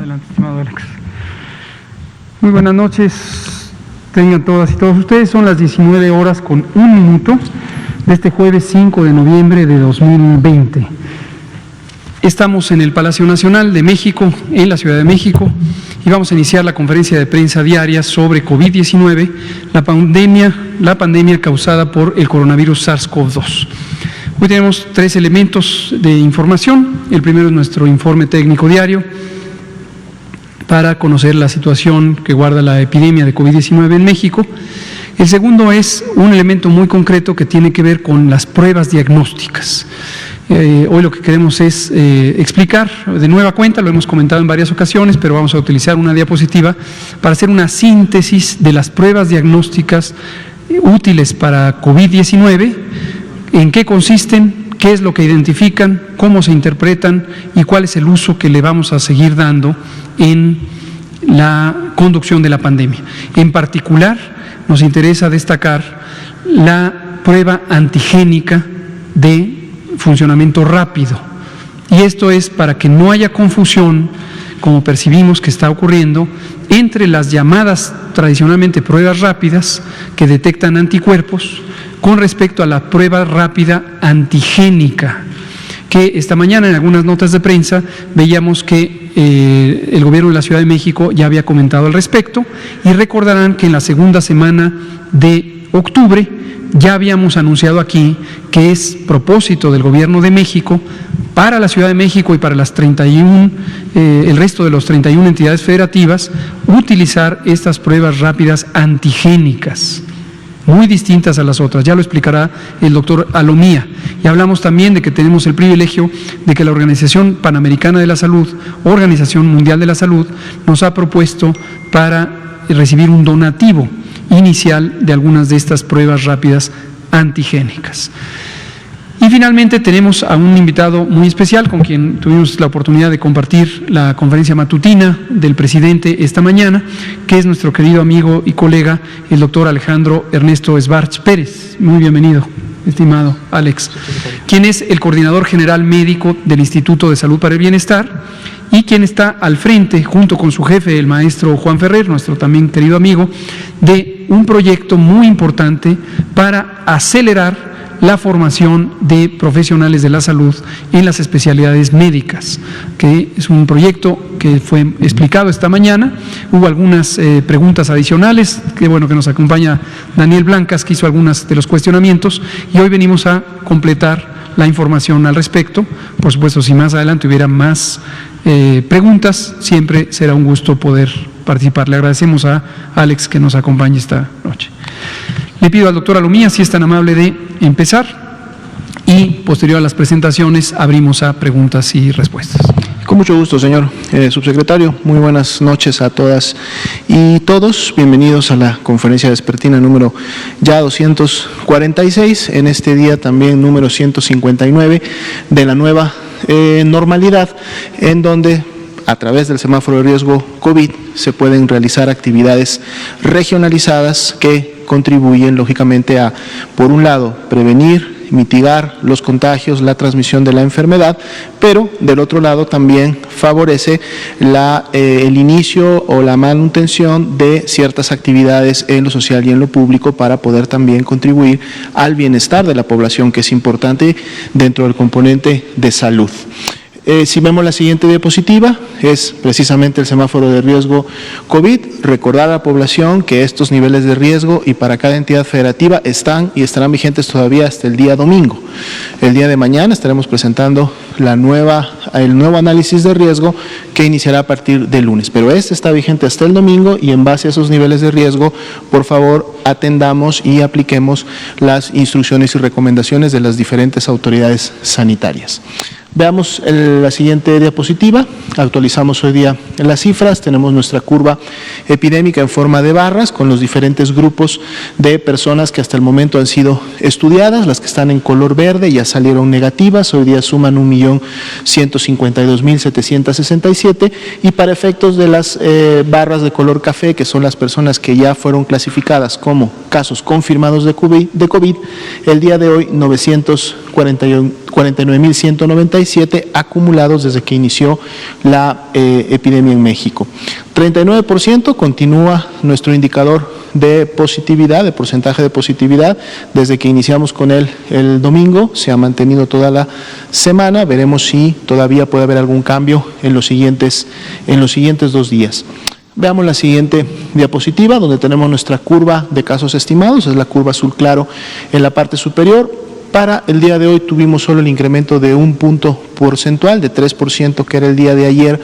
Adelante, estimado Alex. Muy buenas noches, tengan todas y todos ustedes. Son las 19 horas con 1 minuto de este jueves 5 de noviembre de 2020. Estamos en el Palacio Nacional de México, en la Ciudad de México, y vamos a iniciar la conferencia de prensa diaria sobre COVID-19, la pandemia causada por el coronavirus SARS-CoV-2. Hoy tenemos 3 elementos de información. El primero es nuestro informe técnico diario para conocer la situación que guarda la epidemia de COVID-19 en México. El segundo es un elemento muy concreto que tiene que ver con las pruebas diagnósticas. Hoy lo que queremos es explicar de nueva cuenta, lo hemos comentado en varias ocasiones, pero vamos a utilizar una diapositiva para hacer una síntesis de las pruebas diagnósticas útiles para COVID-19, en qué consisten, qué es lo que identifican, cómo se interpretan y cuál es el uso que le vamos a seguir dando en la conducción de la pandemia. En particular, nos interesa destacar la prueba antigénica de funcionamiento rápido. Y esto es para que no haya confusión, como percibimos que está ocurriendo, entre las llamadas tradicionalmente pruebas rápidas que detectan anticuerpos con respecto a la prueba rápida antigénica, que esta mañana en algunas notas de prensa veíamos que el gobierno de la Ciudad de México ya había comentado al respecto, y recordarán que en la segunda semana de octubre ya habíamos anunciado aquí que es propósito del gobierno de México para la Ciudad de México y para las 31, el resto de los 31 entidades federativas, utilizar estas pruebas rápidas antigénicas, muy distintas a las otras. Ya lo explicará el doctor Alomía. Y hablamos también de que tenemos el privilegio de que la Organización Panamericana de la Salud, Organización Mundial de la Salud, nos ha propuesto para recibir un donativo inicial de algunas de estas pruebas rápidas antigénicas. Y finalmente tenemos a un invitado muy especial con quien tuvimos la oportunidad de compartir la conferencia matutina del presidente esta mañana, que es nuestro querido amigo y colega, el doctor Alejandro Ernesto Esbarch Pérez. Muy bienvenido, estimado Alex, quien es el coordinador general médico del Instituto de Salud para el Bienestar y quien está al frente, junto con su jefe, el maestro Juan Ferrer, nuestro también querido amigo, de un proyecto muy importante para acelerar la formación de profesionales de la salud en las especialidades médicas, que es un proyecto que fue explicado esta mañana. Hubo algunas preguntas adicionales, que bueno que nos acompaña Daniel Blancas, que hizo algunos de los cuestionamientos, y hoy venimos a completar la información al respecto. Por supuesto, si más adelante hubiera más preguntas, siempre será un gusto poder participar. Le agradecemos a Alex que nos acompañe esta noche. Le pido al doctor Alomía si es tan amable de empezar, y posterior a las presentaciones abrimos a preguntas y respuestas. Con mucho gusto, señor subsecretario. Muy buenas noches a todas y todos. Bienvenidos a la conferencia vespertina número ya 246, en este día también número 159 de la nueva normalidad, en donde a través del semáforo de riesgo COVID se pueden realizar actividades regionalizadas que contribuyen lógicamente a, por un lado, prevenir, mitigar los contagios, la transmisión de la enfermedad, pero del otro lado también favorece el inicio o la manutención de ciertas actividades en lo social y en lo público para poder también contribuir al bienestar de la población, que es importante dentro del componente de salud. Si vemos la siguiente diapositiva, es precisamente el semáforo de riesgo COVID. Recordar a la población que estos niveles de riesgo y para cada entidad federativa están y estarán vigentes todavía hasta el día domingo. El día de mañana estaremos presentando el nuevo análisis de riesgo que iniciará a partir del lunes, pero este está vigente hasta el domingo, y en base a esos niveles de riesgo, por favor, atendamos y apliquemos las instrucciones y recomendaciones de las diferentes autoridades sanitarias. Veamos la siguiente diapositiva. Actualizamos hoy día las cifras. Tenemos nuestra curva epidémica en forma de barras con los diferentes grupos de personas que hasta el momento han sido estudiadas. Las que están en color verde ya salieron negativas. Hoy día suman 1.152.767, y para efectos de las barras de color café, que son las personas que ya fueron clasificadas como casos confirmados de COVID, el día de hoy 941 49.197 acumulados desde que inició la epidemia en México. 39% continúa nuestro indicador de positividad, de porcentaje de positividad, desde que iniciamos con él el domingo, se ha mantenido toda la semana. Veremos si todavía puede haber algún cambio en los siguientes 2 días. Veamos la siguiente diapositiva, donde tenemos nuestra curva de casos estimados, es la curva azul claro en la parte superior. Para el día de hoy tuvimos solo el incremento de 1 punto porcentual, de 3%, que era el día de ayer,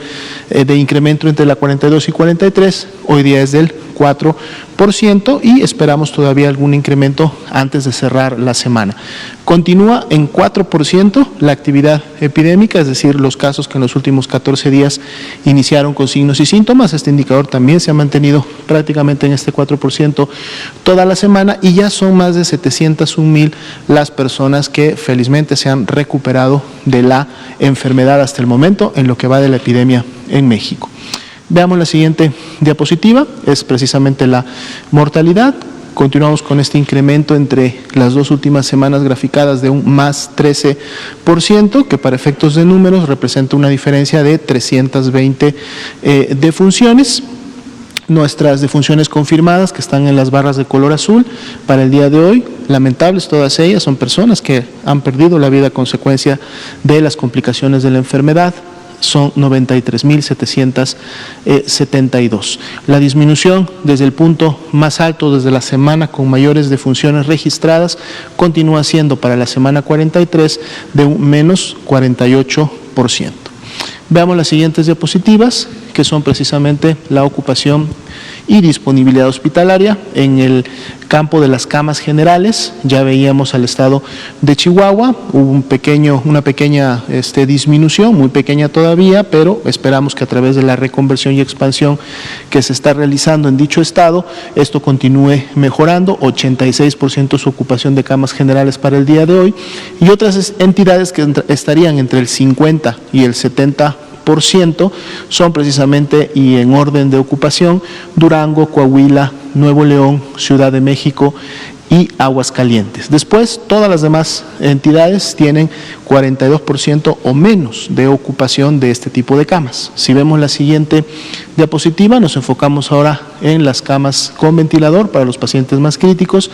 de incremento entre la 42 y 43, hoy día es del 4%, y esperamos todavía algún incremento antes de cerrar la semana. Continúa en 4% la actividad epidémica, es decir, los casos que en los últimos 14 días iniciaron con signos y síntomas. Este indicador también se ha mantenido prácticamente en este 4% toda la semana, y ya son más de 701,000 las personas que felizmente se han recuperado de la enfermedad hasta el momento en lo que va de la epidemia en México. Veamos la siguiente diapositiva, es precisamente la mortalidad. Continuamos con este incremento entre las 2 últimas semanas graficadas de un más 13%, que para efectos de números representa una diferencia de 320 defunciones. Nuestras defunciones confirmadas, que están en las barras de color azul, para el día de hoy, lamentables todas ellas, son personas que han perdido la vida a consecuencia de las complicaciones de la enfermedad. Son 93.772. La disminución desde el punto más alto, desde la semana con mayores defunciones registradas, continúa siendo para la semana 43 de un menos 48%. Veamos las siguientes diapositivas, que son precisamente la ocupación y disponibilidad hospitalaria. En el campo de las camas generales, ya veíamos al estado de Chihuahua, hubo una pequeña disminución, muy pequeña todavía, pero esperamos que a través de la reconversión y expansión que se está realizando en dicho estado, esto continúe mejorando. 86% su ocupación de camas generales para el día de hoy, y otras entidades que estarían entre el 50 y el 70% son precisamente, y en orden de ocupación, Durango, Coahuila, Nuevo León, Ciudad de México y Aguascalientes. Después, todas las demás entidades tienen 42% o menos de ocupación de este tipo de camas. Si vemos la siguiente diapositiva, nos enfocamos ahora en las camas con ventilador para los pacientes más críticos.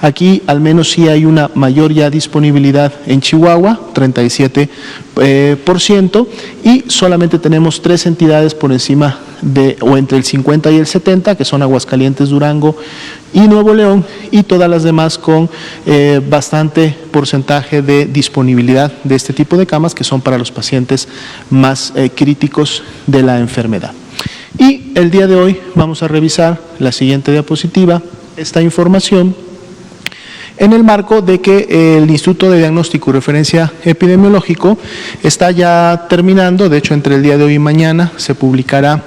Aquí al menos sí hay una mayor ya disponibilidad en Chihuahua, 37%, y solamente tenemos 3 entidades por encima o entre el 50 y el 70, que son Aguascalientes, Durango y Nuevo León, y todas las demás con bastante porcentaje de disponibilidad de este tipo de camas, que son para los pacientes más críticos de la enfermedad. Y el día de hoy vamos a revisar la siguiente diapositiva, esta información, en el marco de que el Instituto de Diagnóstico y Referencia Epidemiológico está ya terminando. De hecho, entre el día de hoy y mañana se publicará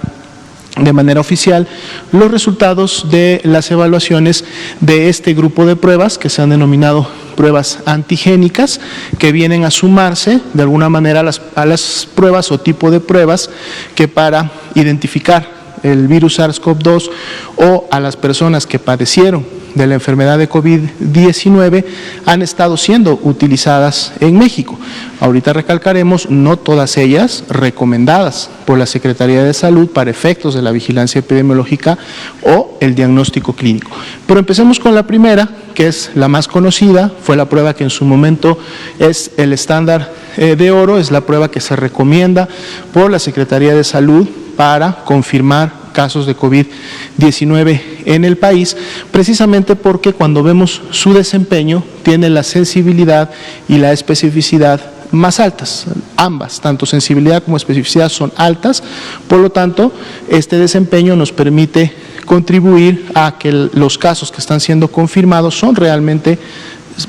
de manera oficial los resultados de las evaluaciones de este grupo de pruebas, que se han denominado pruebas antigénicas, que vienen a sumarse de alguna manera a las pruebas o tipo de pruebas que para identificar el virus SARS-CoV-2 o a las personas que padecieron de la enfermedad de COVID-19 han estado siendo utilizadas en México. Ahorita recalcaremos, no todas ellas recomendadas por la Secretaría de Salud para efectos de la vigilancia epidemiológica o el diagnóstico clínico. Pero empecemos con la primera, que es la más conocida, fue la prueba que en su momento es el estándar de oro, es la prueba que se recomienda por la Secretaría de Salud para confirmar casos de COVID-19 en el país, precisamente porque cuando vemos su desempeño tiene la sensibilidad y la especificidad más altas. Ambas, tanto sensibilidad como especificidad, son altas, por lo tanto, este desempeño nos permite contribuir a que los casos que están siendo confirmados son realmente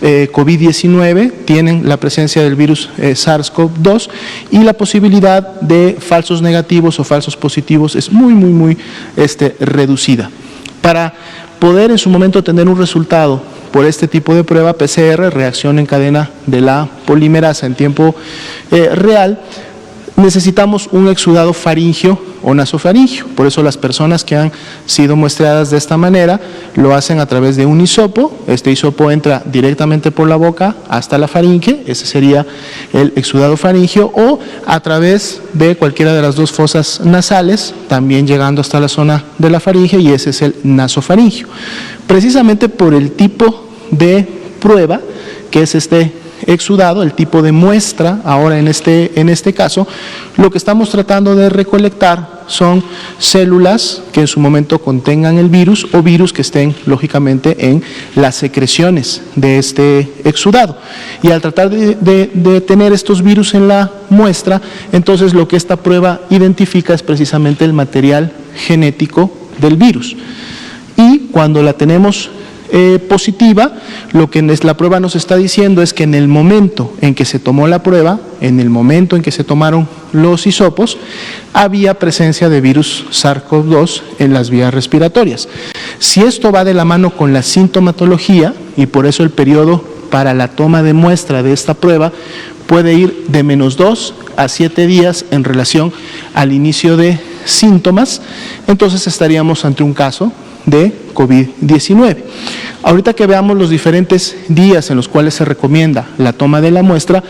COVID-19, tienen la presencia del virus SARS-CoV-2, y la posibilidad de falsos negativos o falsos positivos es muy reducida. Para poder en su momento tener un resultado por este tipo de prueba PCR, reacción en cadena de la polimerasa en tiempo real, necesitamos un exudado faríngeo o nasofaríngeo. Por eso las personas que han sido muestreadas de esta manera lo hacen a través de un hisopo. Este hisopo entra directamente por la boca hasta la faringe, ese sería el exudado faríngeo, o a través de cualquiera de las dos fosas nasales, también llegando hasta la zona de la faringe, y ese es el nasofaríngeo. Precisamente por el tipo de prueba que es este exudado, el tipo de muestra, ahora en este caso, lo que estamos tratando de recolectar son células que en su momento contengan el virus o virus que estén lógicamente en las secreciones de este exudado. Y al tratar de tener estos virus en la muestra, entonces lo que esta prueba identifica es precisamente el material genético del virus. Y cuando la tenemos positiva, lo que la prueba nos está diciendo es que en el momento en que se tomó la prueba, en el momento en que se tomaron los hisopos, había presencia de virus SARS-CoV-2 en las vías respiratorias. Si esto va de la mano con la sintomatología, y por eso el periodo para la toma de muestra de esta prueba puede ir de -2 a 7 días en relación al inicio de síntomas, entonces estaríamos ante un caso de COVID-19. Ahorita que veamos los diferentes días en los cuales se recomienda la toma de la muestra,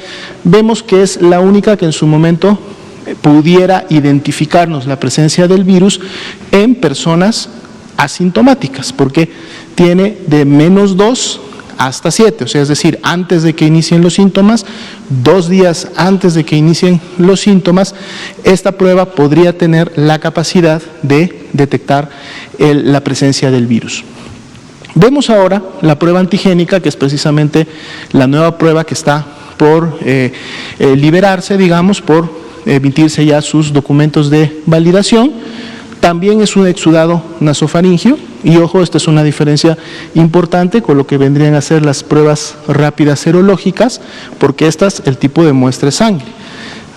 vemos que es la única que en su momento pudiera identificarnos la presencia del virus en personas asintomáticas, porque tiene de -2 hasta 7, o sea, es decir, antes de que inicien los síntomas, 2 días antes de que inicien los síntomas, esta prueba podría tener la capacidad de detectar la presencia del virus. Vemos ahora la prueba antigénica, que es precisamente la nueva prueba que está por liberarse, digamos, por emitirse ya sus documentos de validación. También es un exudado nasofaríngeo, y ojo, esta es una diferencia importante con lo que vendrían a ser las pruebas rápidas serológicas, porque el tipo de muestra es sangre.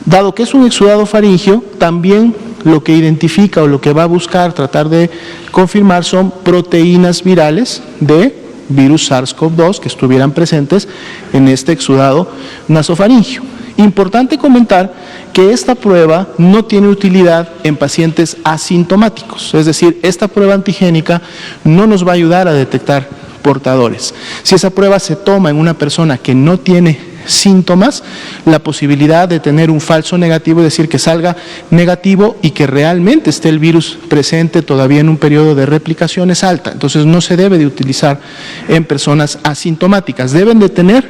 Dado que es un exudado faríngeo, también lo que identifica o lo que va a buscar tratar de confirmar son proteínas virales de virus SARS-CoV-2 que estuvieran presentes en este exudado nasofaríngeo. Importante comentar que esta prueba no tiene utilidad en pacientes asintomáticos, es decir, esta prueba antigénica no nos va a ayudar a detectar portadores. Si esa prueba se toma en una persona que no tiene síntomas, la posibilidad de tener un falso negativo, es decir, que salga negativo y que realmente esté el virus presente todavía en un periodo de replicación, es alta. Entonces no se debe de utilizar en personas asintomáticas. Deben de tener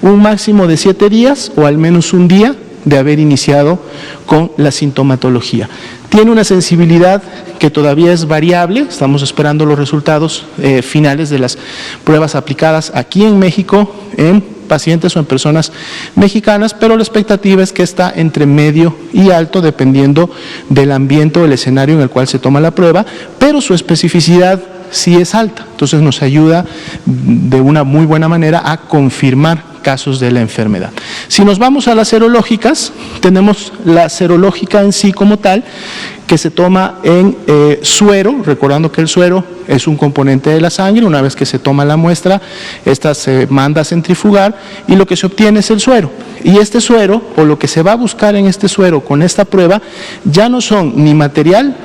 un máximo de 7 días o al menos un día de haber iniciado con la sintomatología. Tiene una sensibilidad que todavía es variable, estamos esperando los resultados finales de las pruebas aplicadas aquí en México en pacientes o en personas mexicanas, pero la expectativa es que está entre medio y alto dependiendo del ambiente o el escenario en el cual se toma la prueba, pero su especificidad sí es alta, entonces nos ayuda de una muy buena manera a confirmar casos de la enfermedad. Si nos vamos a las serológicas, tenemos la serológica en sí como tal, que se toma en suero, recordando que el suero es un componente de la sangre. Una vez que se toma la muestra, esta se manda a centrifugar y lo que se obtiene es el suero. Y este suero, o lo que se va a buscar en este suero con esta prueba, ya no son ni material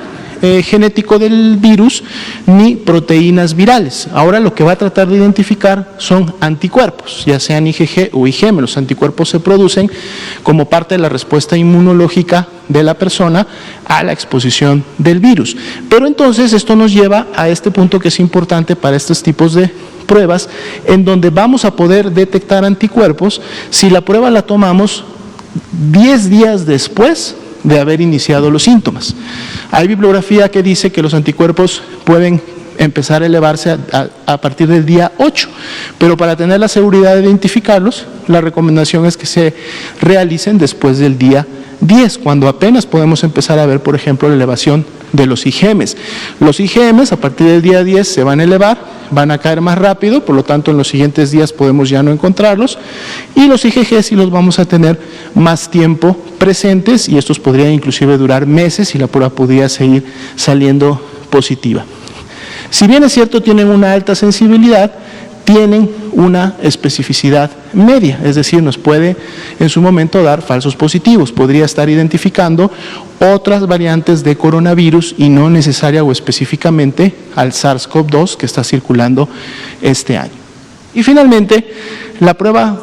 genético del virus ni proteínas virales. Ahora lo que va a tratar de identificar son anticuerpos, ya sean IgG o IgM. Los anticuerpos se producen como parte de la respuesta inmunológica de la persona a la exposición del virus. Pero entonces esto nos lleva a este punto que es importante para estos tipos de pruebas, en donde vamos a poder detectar anticuerpos si la prueba la tomamos 10 días después de haber iniciado los síntomas. Hay bibliografía que dice que los anticuerpos pueden empezar a elevarse a partir del día 8, pero para tener la seguridad de identificarlos, la recomendación es que se realicen después del día 10, cuando apenas podemos empezar a ver, por ejemplo, la elevación de los IgMs. Los IgMs a partir del día 10 se van a elevar, van a caer más rápido, por lo tanto en los siguientes días podemos ya no encontrarlos, y los IgG sí los vamos a tener más tiempo presentes, y estos podrían inclusive durar meses y la prueba podría seguir saliendo positiva. Si bien es cierto tienen una alta sensibilidad, tienen una especificidad media, es decir, nos puede en su momento dar falsos positivos. Podría estar identificando otras variantes de coronavirus y no necesaria o específicamente al SARS-CoV-2 que está circulando este año. Y finalmente, la prueba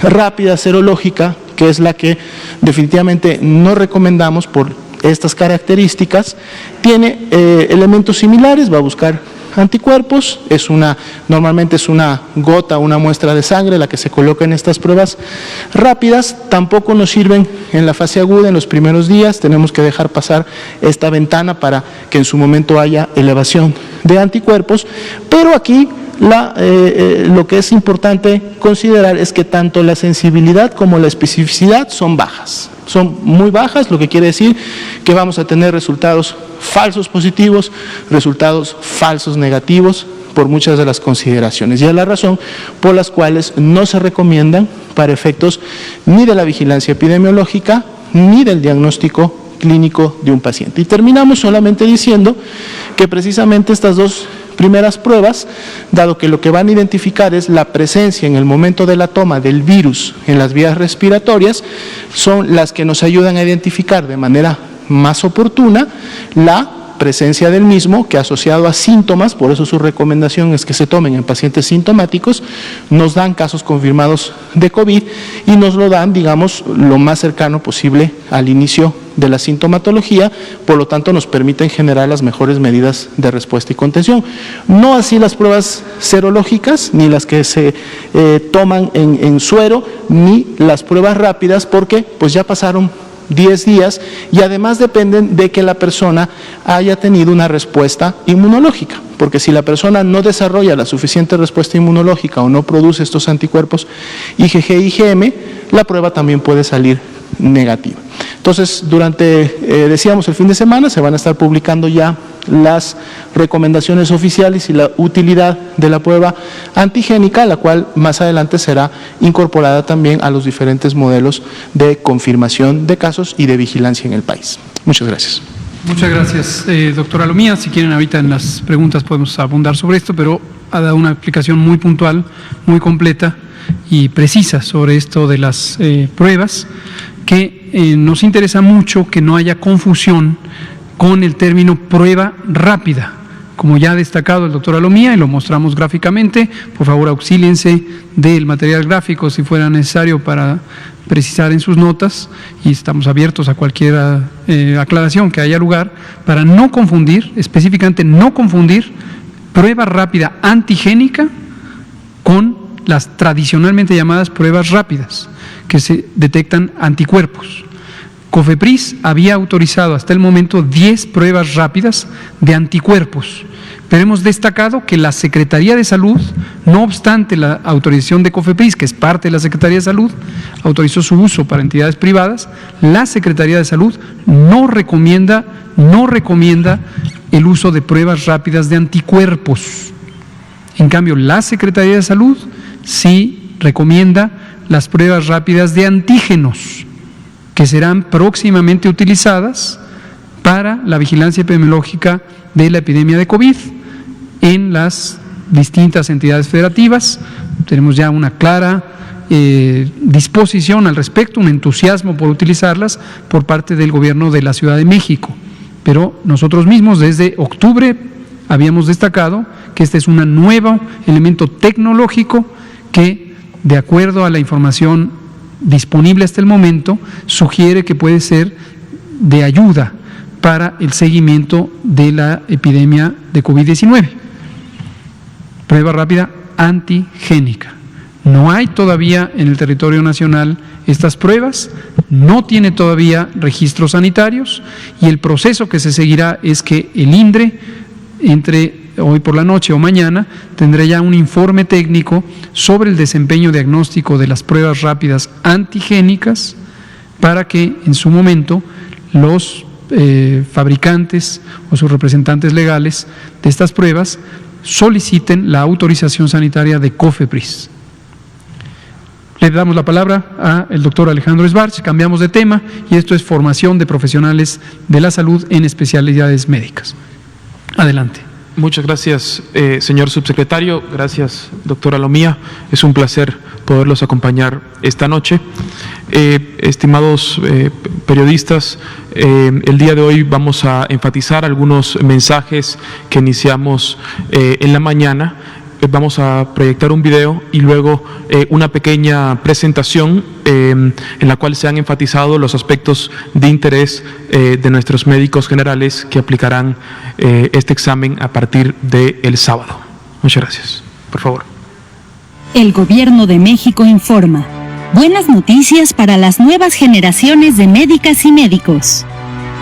rápida serológica, que es la que definitivamente no recomendamos por estas características, tiene elementos similares, va a buscar anticuerpos, normalmente es una gota, una muestra de sangre la que se coloca en estas pruebas rápidas. Tampoco nos sirven en la fase aguda, en los primeros días, tenemos que dejar pasar esta ventana para que en su momento haya elevación de anticuerpos, pero aquí lo que es importante considerar es que tanto la sensibilidad como la especificidad son bajas. Son muy bajas, lo que quiere decir que vamos a tener resultados falsos positivos, resultados falsos negativos por muchas de las consideraciones. Y es la razón por las cuales no se recomiendan para efectos ni de la vigilancia epidemiológica ni del diagnóstico clínico de un paciente. Y terminamos solamente diciendo que precisamente estas dos primeras pruebas, dado que lo que van a identificar es la presencia en el momento de la toma del virus en las vías respiratorias, son las que nos ayudan a identificar de manera más oportuna la presencia del mismo, que asociado a síntomas, por eso su recomendación es que se tomen en pacientes sintomáticos, nos dan casos confirmados de COVID y nos lo dan, digamos, lo más cercano posible al inicio de la sintomatología, por lo tanto nos permiten generar las mejores medidas de respuesta y contención. No así las pruebas serológicas, ni las que se toman en suero, ni las pruebas rápidas, porque pues ya pasaron 10 días y además dependen de que la persona haya tenido una respuesta inmunológica, porque si la persona no desarrolla la suficiente respuesta inmunológica o no produce estos anticuerpos IgG y IgM, la prueba también puede salir negativa. Entonces, decíamos el fin de semana, se van a estar publicando ya las recomendaciones oficiales y la utilidad de la prueba antigénica, la cual más adelante será incorporada también a los diferentes modelos de confirmación de casos y de vigilancia en el país. Muchas gracias. Muchas gracias, doctora Lomía. Si quieren, ahorita en las preguntas podemos abundar sobre esto, pero ha dado una explicación muy puntual, muy completa y precisa sobre esto de las pruebas, que nos interesa mucho que no haya confusión con el término prueba rápida. Como ya ha destacado el doctor Alomía y lo mostramos gráficamente, por favor auxíliense del material gráfico si fuera necesario para precisar en sus notas, y estamos abiertos a cualquier aclaración que haya lugar, para no confundir, específicamente no confundir prueba rápida antigénica con las tradicionalmente llamadas pruebas rápidas, que se detectan anticuerpos. COFEPRIS había autorizado hasta el momento 10 pruebas rápidas de anticuerpos, pero hemos destacado que la Secretaría de Salud, no obstante la autorización de COFEPRIS, que es parte de la Secretaría de Salud, autorizó su uso para entidades privadas, la Secretaría de Salud no recomienda el uso de pruebas rápidas de anticuerpos. En cambio, la Secretaría de Salud sí recomienda las pruebas rápidas de antígenos, que serán próximamente utilizadas para la vigilancia epidemiológica de la epidemia de COVID en las distintas entidades federativas. Tenemos ya una clara disposición al respecto, un entusiasmo por utilizarlas por parte del gobierno de la Ciudad de México. Pero nosotros mismos desde octubre habíamos destacado que este es un nuevo elemento tecnológico que, de acuerdo a la información disponible hasta el momento, sugiere que puede ser de ayuda para el seguimiento de la epidemia de COVID-19. Prueba rápida antigénica. No hay todavía en el territorio nacional estas pruebas, no tiene todavía registros sanitarios y el proceso que se seguirá es que el INDRE, entre hoy por la noche o mañana, tendrá ya un informe técnico sobre el desempeño diagnóstico de las pruebas rápidas antigénicas para que en su momento los fabricantes o sus representantes legales de estas pruebas soliciten la autorización sanitaria de COFEPRIS. Le damos la palabra al doctor Alejandro Esbarch, cambiamos de tema y esto es formación de profesionales de la salud en especialidades médicas. Adelante. Muchas gracias, señor subsecretario. Gracias, doctora Lomía. Es un placer poderlos acompañar esta noche. Estimados periodistas, el día de hoy vamos a enfatizar algunos mensajes que iniciamos en la mañana. Vamos a proyectar un video y luego una pequeña presentación en la cual se han enfatizado los aspectos de interés de nuestros médicos generales que aplicarán este examen a partir del sábado. Muchas gracias. Por favor. El Gobierno de México informa. Buenas noticias para las nuevas generaciones de médicas y médicos.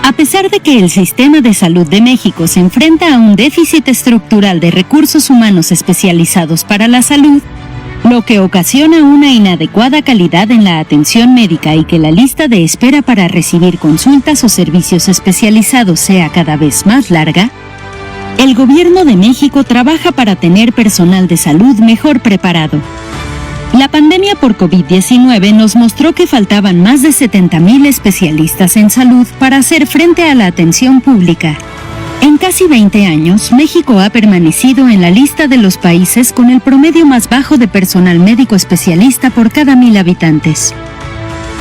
A pesar de que el sistema de salud de México se enfrenta a un déficit estructural de recursos humanos especializados para la salud, lo que ocasiona una inadecuada calidad en la atención médica y que la lista de espera para recibir consultas o servicios especializados sea cada vez más larga, el Gobierno de México trabaja para tener personal de salud mejor preparado. La pandemia por COVID-19 nos mostró que faltaban más de 70,000 especialistas en salud para hacer frente a la atención pública. En casi 20 años, México ha permanecido en la lista de los países con el promedio más bajo de personal médico especialista por cada 1,000 habitantes.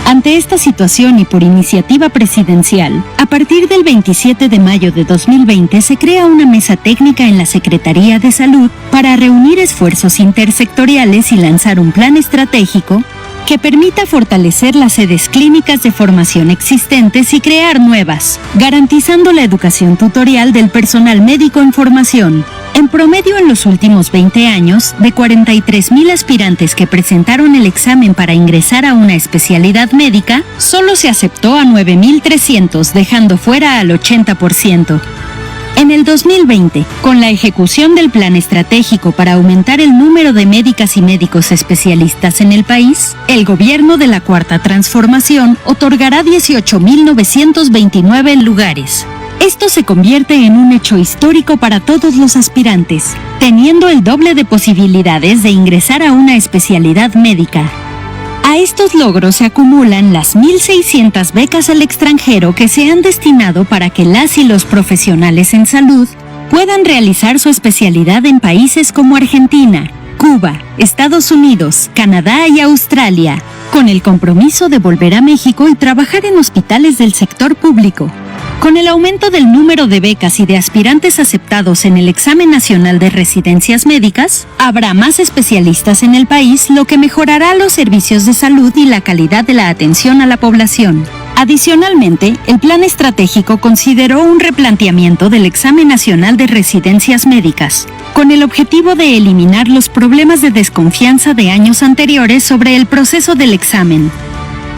Ante esta situación y por iniciativa presidencial, a partir del 27 de mayo de 2020 se crea una mesa técnica en la Secretaría de Salud para reunir esfuerzos intersectoriales y lanzar un plan estratégico que permita fortalecer las sedes clínicas de formación existentes y crear nuevas, garantizando la educación tutorial del personal médico en formación. En promedio, en los últimos 20 años, de 43,000 aspirantes que presentaron el examen para ingresar a una especialidad médica, solo se aceptó a 9,300, dejando fuera al 80%. En el 2020, con la ejecución del plan estratégico para aumentar el número de médicas y médicos especialistas en el país, el gobierno de la Cuarta Transformación otorgará 18,929 lugares. Esto se convierte en un hecho histórico para todos los aspirantes, teniendo el doble de posibilidades de ingresar a una especialidad médica. A estos logros se acumulan las 1,600 becas al extranjero que se han destinado para que las y los profesionales en salud puedan realizar su especialidad en países como Argentina, Cuba, Estados Unidos, Canadá y Australia, con el compromiso de volver a México y trabajar en hospitales del sector público. Con el aumento del número de becas y de aspirantes aceptados en el Examen Nacional de Residencias Médicas, habrá más especialistas en el país, lo que mejorará los servicios de salud y la calidad de la atención a la población. Adicionalmente, el plan estratégico consideró un replanteamiento del Examen Nacional de Residencias Médicas, con el objetivo de eliminar los problemas de desconfianza de años anteriores sobre el proceso del examen.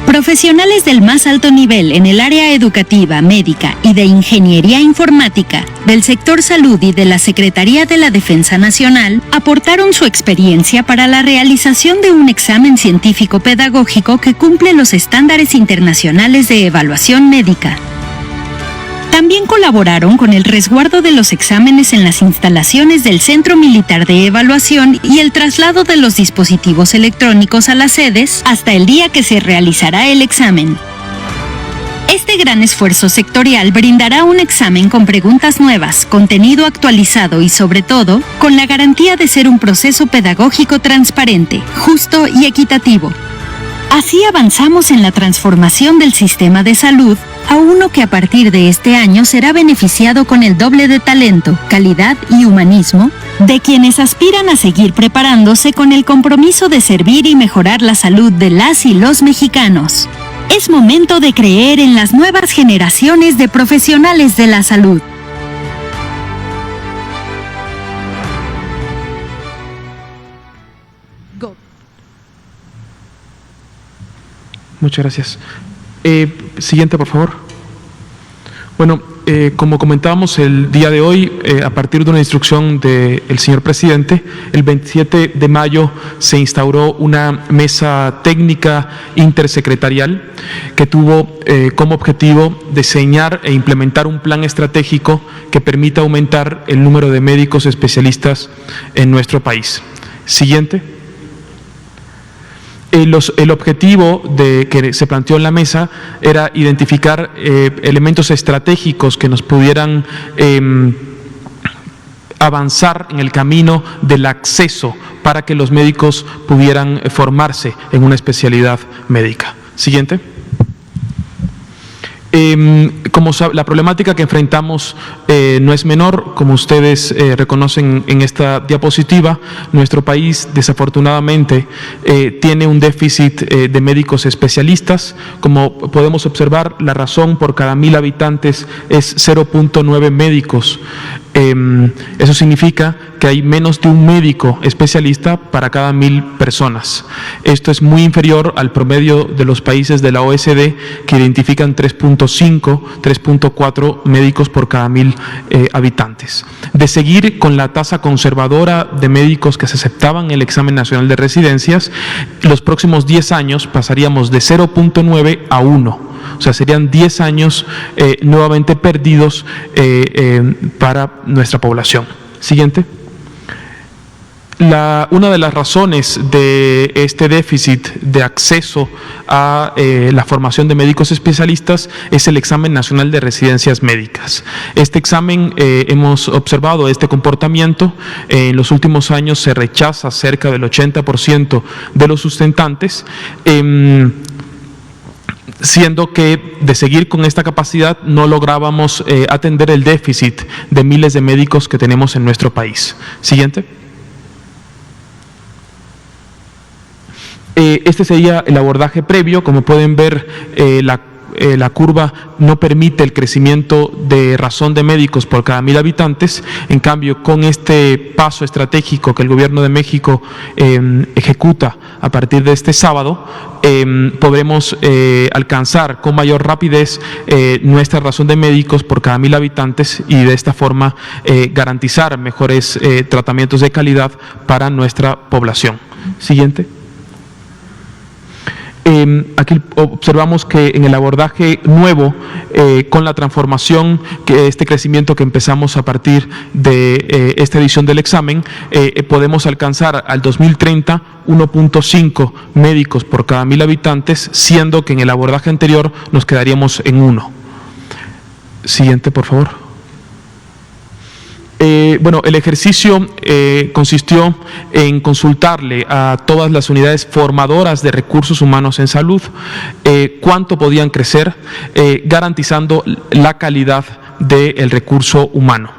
Profesionales del más alto nivel en el área educativa, médica y de ingeniería informática, del sector salud y de la Secretaría de la Defensa Nacional aportaron su experiencia para la realización de un examen científico-pedagógico que cumple los estándares internacionales de evaluación médica. También colaboraron con el resguardo de los exámenes en las instalaciones del Centro Militar de Evaluación y el traslado de los dispositivos electrónicos a las sedes hasta el día que se realizará el examen. Este gran esfuerzo sectorial brindará un examen con preguntas nuevas, contenido actualizado y, sobre todo, con la garantía de ser un proceso pedagógico transparente, justo y equitativo. Así avanzamos en la transformación del sistema de salud a uno que a partir de este año será beneficiado con el doble de talento, calidad y humanismo de quienes aspiran a seguir preparándose con el compromiso de servir y mejorar la salud de las y los mexicanos. Es momento de creer en las nuevas generaciones de profesionales de la salud. Muchas gracias. Siguiente, por favor. Bueno, como comentábamos el día de hoy, a partir de una instrucción del señor presidente, el 27 de mayo se instauró una mesa técnica intersecretarial que tuvo como objetivo diseñar e implementar un plan estratégico que permita aumentar el número de médicos especialistas en nuestro país. Siguiente. El objetivo que se planteó en la mesa era identificar elementos estratégicos que nos pudieran avanzar en el camino del acceso para que los médicos pudieran formarse en una especialidad médica. Siguiente. Como la problemática que enfrentamos no es menor, como ustedes reconocen en esta diapositiva, nuestro país desafortunadamente tiene un déficit de médicos especialistas. Como podemos observar, la razón por cada 1.000 habitantes es 0.9 médicos. Eso significa que hay menos de un médico especialista para cada 1.000 personas. Esto es muy inferior al promedio de los países de la OECD, que identifican 3.5, 3.4 médicos por cada 1.000 habitantes. De seguir con la tasa conservadora de médicos que se aceptaban en el examen nacional de residencias, los próximos 10 años pasaríamos de 0.9 a 1. O sea, serían 10 años nuevamente perdidos para nuestra población. Siguiente. Una de las razones de este déficit de acceso a la formación de médicos especialistas es el examen nacional de residencias médicas. Este examen, hemos observado este comportamiento. En los últimos años se rechaza cerca del 80% de los sustentantes, siendo que de seguir con esta capacidad no lográbamos atender el déficit de miles de médicos que tenemos en nuestro país. Siguiente. Este sería el abordaje previo. Como pueden ver, la curva no permite el crecimiento de razón de médicos por cada 1.000 habitantes. En cambio, con este paso estratégico que el Gobierno de México ejecuta a partir de este sábado, podremos alcanzar con mayor rapidez nuestra razón de médicos por cada 1.000 habitantes y de esta forma garantizar mejores tratamientos de calidad para nuestra población. Siguiente. Aquí observamos que en el abordaje nuevo, con la transformación, que este crecimiento que empezamos a partir de esta edición del examen, podemos alcanzar al 2030 1.5 médicos por cada 1.000 habitantes, siendo que en el abordaje anterior nos quedaríamos en 1. Siguiente, por favor. Bueno, el ejercicio consistió en consultarle a todas las unidades formadoras de recursos humanos en salud cuánto podían crecer, garantizando la calidad del recurso humano.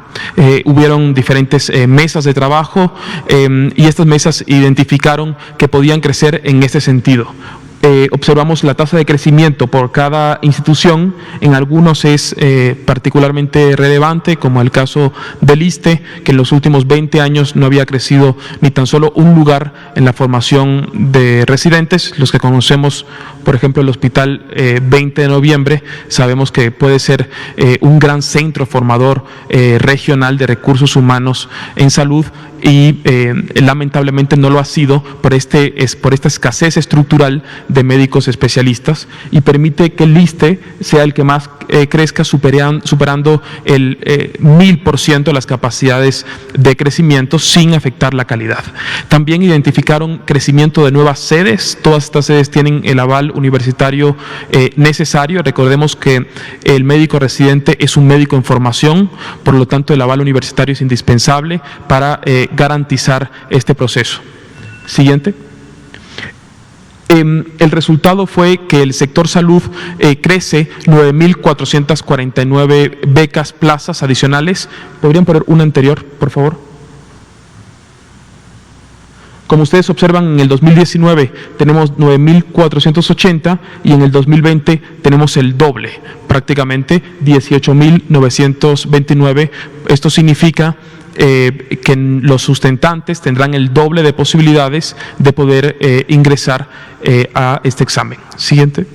Hubieron diferentes mesas de trabajo y estas mesas identificaron que podían crecer en este sentido. Observamos la tasa de crecimiento por cada institución. En algunos es particularmente relevante, como el caso del ISSSTE, que en los últimos 20 años no había crecido ni tan solo un lugar en la formación de residentes. Los que conocemos, por ejemplo, el Hospital 20 de Noviembre, sabemos que puede ser un gran centro formador regional de recursos humanos en salud, y lamentablemente no lo ha sido por esta escasez estructural de médicos especialistas, y permite que el ISSSTE sea el que más crezca, superando el 1000% de las capacidades de crecimiento sin afectar la calidad. También identificaron crecimiento de nuevas sedes. Todas estas sedes tienen el aval universitario necesario. Recordemos que el médico residente es un médico en formación, por lo tanto el aval universitario es indispensable para garantizar este proceso. Siguiente. El resultado fue que el sector salud crece 9.449 becas, plazas adicionales. ¿Podrían poner una anterior, por favor? Como ustedes observan, en el 2019 tenemos 9.480 y en el 2020 tenemos el doble, prácticamente 18.929. Esto significa que los sustentantes tendrán el doble de posibilidades de poder ingresar a este examen. Siguiente.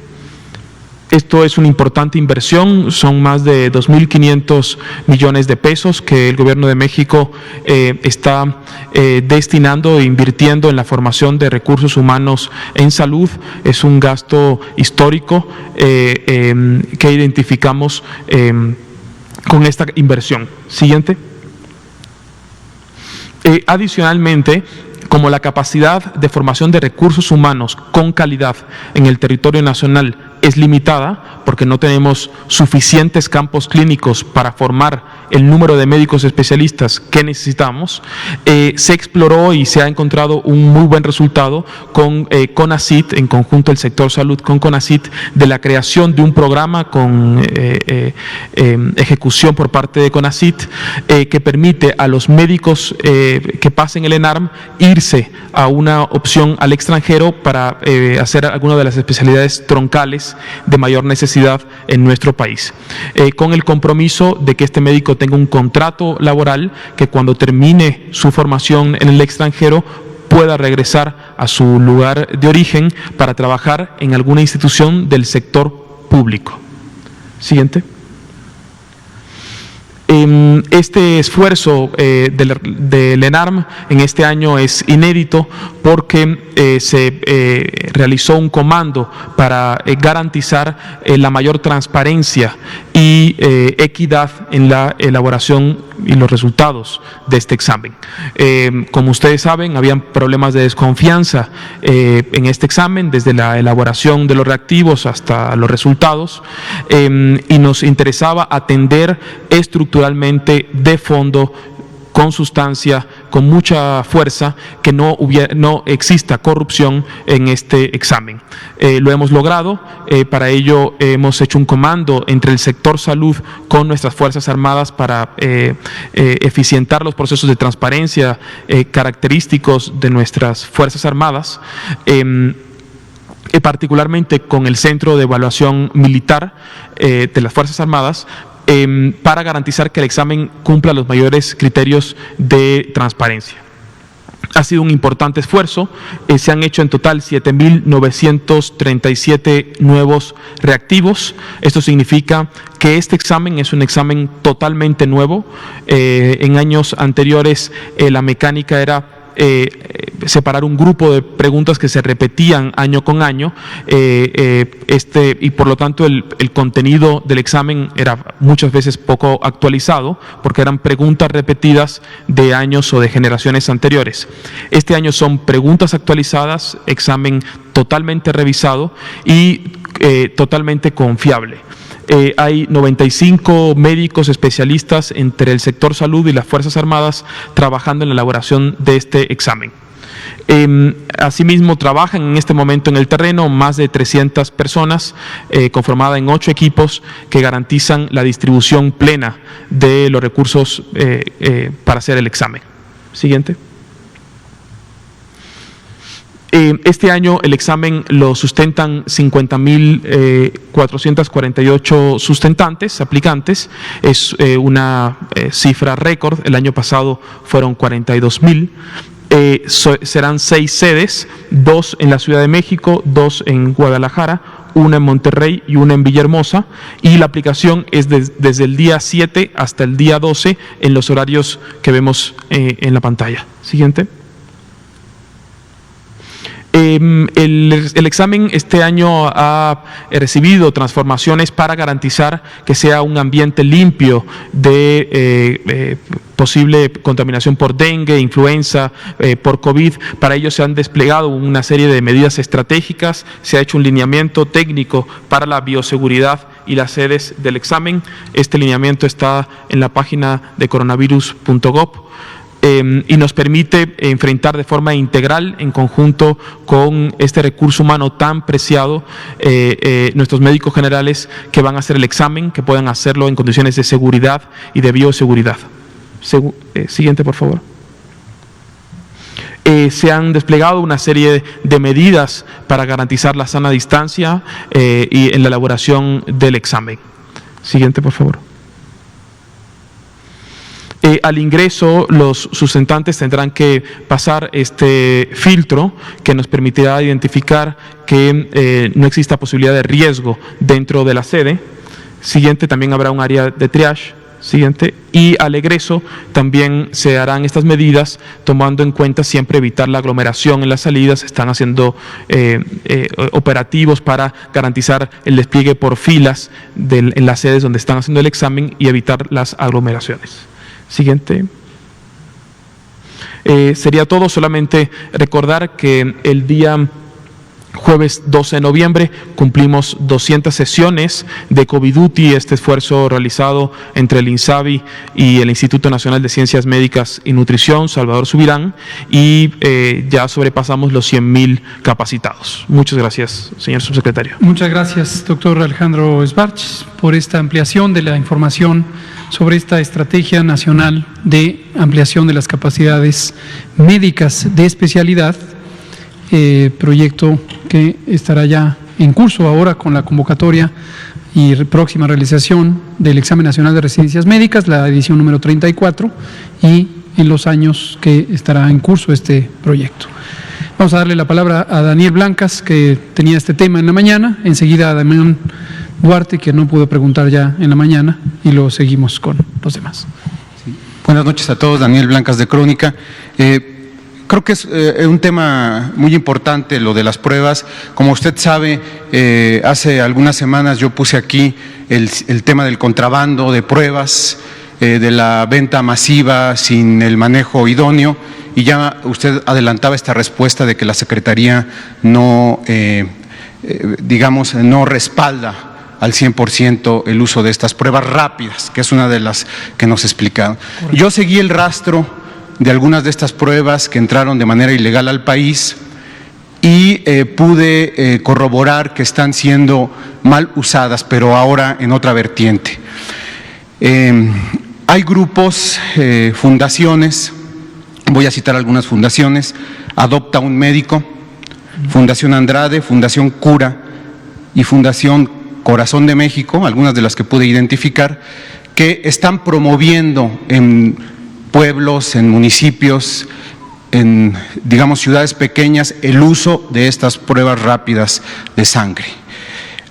Esto es una importante inversión, son más de 2.500 millones de pesos que el Gobierno de México está destinando e invirtiendo en la formación de recursos humanos en salud. Es un gasto histórico que identificamos con esta inversión. Siguiente. Adicionalmente, como la capacidad de formación de recursos humanos con calidad en el territorio nacional es limitada, porque no tenemos suficientes campos clínicos para formar el número de médicos especialistas que necesitamos, se exploró y se ha encontrado un muy buen resultado con CONACYT, en conjunto el sector salud con CONACYT, de la creación de un programa con ejecución por parte de CONACYT que permite a los médicos que pasen el ENARM irse a una opción al extranjero para hacer alguna de las especialidades troncales de mayor necesidad en nuestro país, con el compromiso de que este médico tenga un contrato laboral que cuando termine su formación en el extranjero pueda regresar a su lugar de origen para trabajar en alguna institución del sector público. Siguiente. Este esfuerzo del ENARM en este año es inédito porque se realizó un comando para garantizar la mayor transparencia y equidad en la elaboración y los resultados de este examen. Como ustedes saben, habían problemas de desconfianza en este examen, desde la elaboración de los reactivos hasta los resultados, y nos interesaba atender estructuralmente de fondo, con sustancia, con mucha fuerza, que no exista corrupción en este examen. Lo hemos logrado. Para ello hemos hecho un comando entre el sector salud con nuestras Fuerzas Armadas para eficientar los procesos de transparencia característicos de nuestras Fuerzas Armadas, particularmente con el Centro de Evaluación Militar de las Fuerzas Armadas, para garantizar que el examen cumpla los mayores criterios de transparencia. Ha sido un importante esfuerzo. Se han hecho en total 7.937 nuevos reactivos. Esto significa que este examen es un examen totalmente nuevo. En años anteriores la mecánica era separar un grupo de preguntas que se repetían año con año, y por lo tanto el contenido del examen era muchas veces poco actualizado porque eran preguntas repetidas de años o de generaciones anteriores. Este año son preguntas actualizadas, examen totalmente revisado y totalmente confiable. Hay 95 médicos especialistas entre el sector salud y las Fuerzas Armadas trabajando en la elaboración de este examen. Asimismo, trabajan en este momento en el terreno más de 300 personas, conformada en 8 equipos que garantizan la distribución plena de los recursos para hacer el examen. Siguiente. Este año el examen lo sustentan 50.448 sustentantes, aplicantes. Es una cifra récord. El año pasado fueron 42.000. Serán 6 sedes, 2 en la Ciudad de México, 2 en Guadalajara, una en Monterrey y una en Villahermosa, y la aplicación es desde el día 7 hasta el día 12 en los horarios que vemos en la pantalla. Siguiente. El examen este año ha recibido transformaciones para garantizar que sea un ambiente limpio de posible contaminación por dengue, influenza, por COVID. Para ello se han desplegado una serie de medidas estratégicas, se ha hecho un lineamiento técnico para la bioseguridad y las sedes del examen. Este lineamiento está en la página de coronavirus.gov. Y nos permite enfrentar de forma integral, en conjunto con este recurso humano tan preciado, nuestros médicos generales que van a hacer el examen, que puedan hacerlo en condiciones de seguridad y de bioseguridad. Siguiente, por favor. Se han desplegado una serie de medidas para garantizar la sana distancia y en la elaboración del examen. Siguiente, por favor. Al ingreso, los sustentantes tendrán que pasar este filtro que nos permitirá identificar que no exista posibilidad de riesgo dentro de la sede. Siguiente, también habrá un área de triage. Siguiente. Y al egreso también se harán estas medidas tomando en cuenta siempre evitar la aglomeración en las salidas. Se están haciendo operativos para garantizar el despliegue por filas en las sedes donde están haciendo el examen y evitar las aglomeraciones. Siguiente. Sería todo. Solamente recordar que el día jueves 12 de noviembre cumplimos 200 sesiones de COVID Duty, este esfuerzo realizado entre el INSABI y el Instituto Nacional de Ciencias Médicas y Nutrición, Salvador Subirán, y ya sobrepasamos los 100,000 capacitados. Muchas gracias, señor subsecretario. Muchas gracias, doctor Alejandro Sbarch, por esta ampliación de la información sobre esta estrategia nacional de ampliación de las capacidades médicas de especialidad, proyecto que estará ya en curso ahora con la convocatoria y próxima realización del Examen Nacional de Residencias Médicas, la edición número 34, y en los años que estará en curso este proyecto. Vamos a darle la palabra a Daniel Blancas, que tenía este tema en la mañana, enseguida a Damián Duarte, que no pudo preguntar ya en la mañana, y lo seguimos con los demás. Sí. Buenas noches a todos, Daniel Blancas de Crónica. Creo que es un tema muy importante lo de las pruebas. Como usted sabe, hace algunas semanas yo puse aquí el tema del contrabando de pruebas, de la venta masiva sin el manejo idóneo, y ya usted adelantaba esta respuesta de que la Secretaría no, digamos, no respalda al 100% el uso de estas pruebas rápidas, que es una de las que nos explicaron. Correcto. Yo seguí el rastro de algunas de estas pruebas que entraron de manera ilegal al país y pude corroborar que están siendo mal usadas, pero ahora en otra vertiente. Hay grupos, fundaciones, voy a citar algunas fundaciones: Adopta un Médico, Fundación Andrade, Fundación Cura y Fundación Corazón de México, algunas de las que pude identificar, que están promoviendo en pueblos, en municipios, en, digamos, ciudades pequeñas, el uso de estas pruebas rápidas de sangre.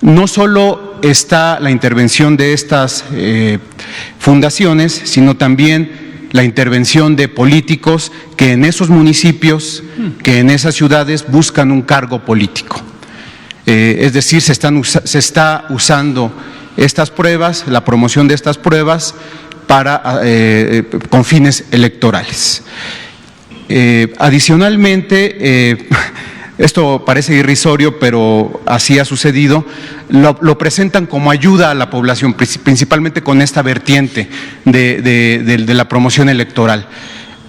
No solo está la intervención de estas fundaciones, sino también la intervención de políticos que en esos municipios, que en esas ciudades buscan un cargo político. Es decir, se está usando estas pruebas, la promoción de estas pruebas, con fines electorales. Adicionalmente, esto parece irrisorio, pero así ha sucedido, lo presentan como ayuda a la población, principalmente con esta vertiente de la promoción electoral.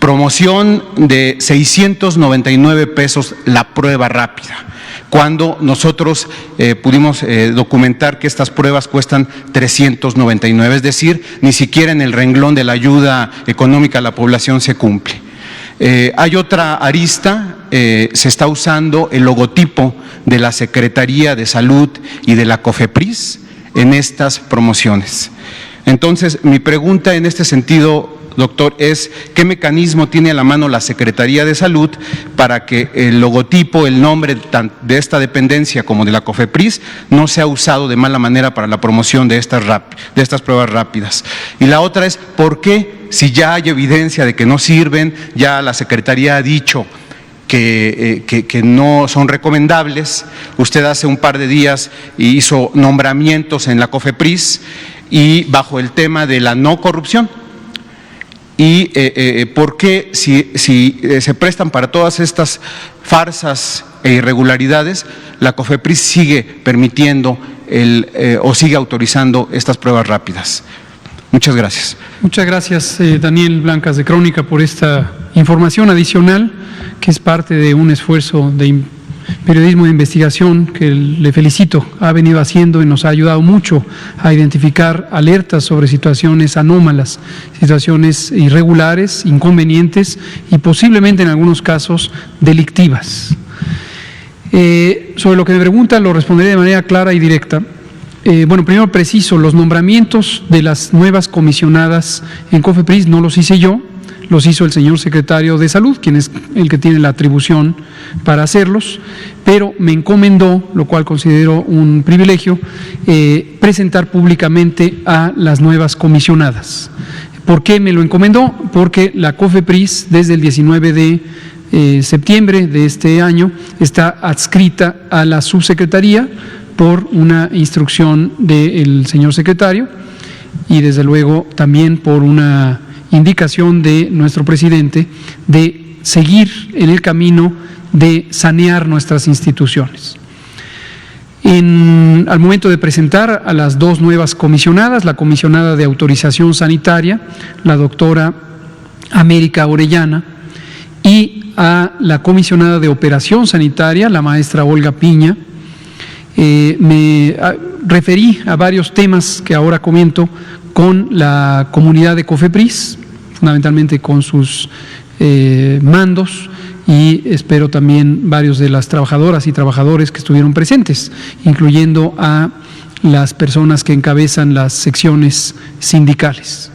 Promoción de 699 pesos la prueba rápida, cuando nosotros pudimos documentar que estas pruebas cuestan 399, es decir, ni siquiera en el renglón de la ayuda económica a la población se cumple. Hay otra arista, se está usando el logotipo de la Secretaría de Salud y de la COFEPRIS en estas promociones. Entonces, mi pregunta en este sentido, doctor, es ¿qué mecanismo tiene a la mano la Secretaría de Salud para que el logotipo, el nombre de esta dependencia como de la COFEPRIS no sea usado de mala manera para la promoción de estas pruebas rápidas? Y la otra es ¿por qué, si ya hay evidencia de que no sirven, ya la Secretaría ha dicho que no son recomendables? Usted hace un par de días hizo nombramientos en la COFEPRIS y bajo el tema de la no corrupción. Y ¿por qué si se prestan para todas estas farsas e irregularidades, la COFEPRIS sigue permitiendo o sigue autorizando estas pruebas rápidas? Muchas gracias. Muchas gracias, Daniel Blancas de Crónica, por esta información adicional, que es parte de un esfuerzo de periodismo de investigación que le felicito, ha venido haciendo y nos ha ayudado mucho a identificar alertas sobre situaciones anómalas, situaciones irregulares, inconvenientes y posiblemente en algunos casos delictivas. Sobre lo que me pregunta lo responderé de manera clara y directa. Bueno, primero preciso, los nombramientos de las nuevas comisionadas en COFEPRIS no los hice yo, los hizo el señor secretario de Salud, quien es el que tiene la atribución para hacerlos, pero me encomendó, lo cual considero un privilegio, presentar públicamente a las nuevas comisionadas. ¿Por qué me lo encomendó? Porque la COFEPRIS desde el 19 de septiembre de este año está adscrita a la subsecretaría por una instrucción del señor secretario y desde luego también por una indicación de nuestro presidente de seguir en el camino de sanear nuestras instituciones. Al momento de presentar a las dos nuevas comisionadas, la comisionada de autorización sanitaria, la doctora América Orellana, y a la comisionada de operación sanitaria, la maestra Olga Piña, me referí a varios temas que ahora comento con la comunidad de COFEPRIS, fundamentalmente con sus mandos, y espero también varios de las trabajadoras y trabajadores que estuvieron presentes, incluyendo a las personas que encabezan las secciones sindicales.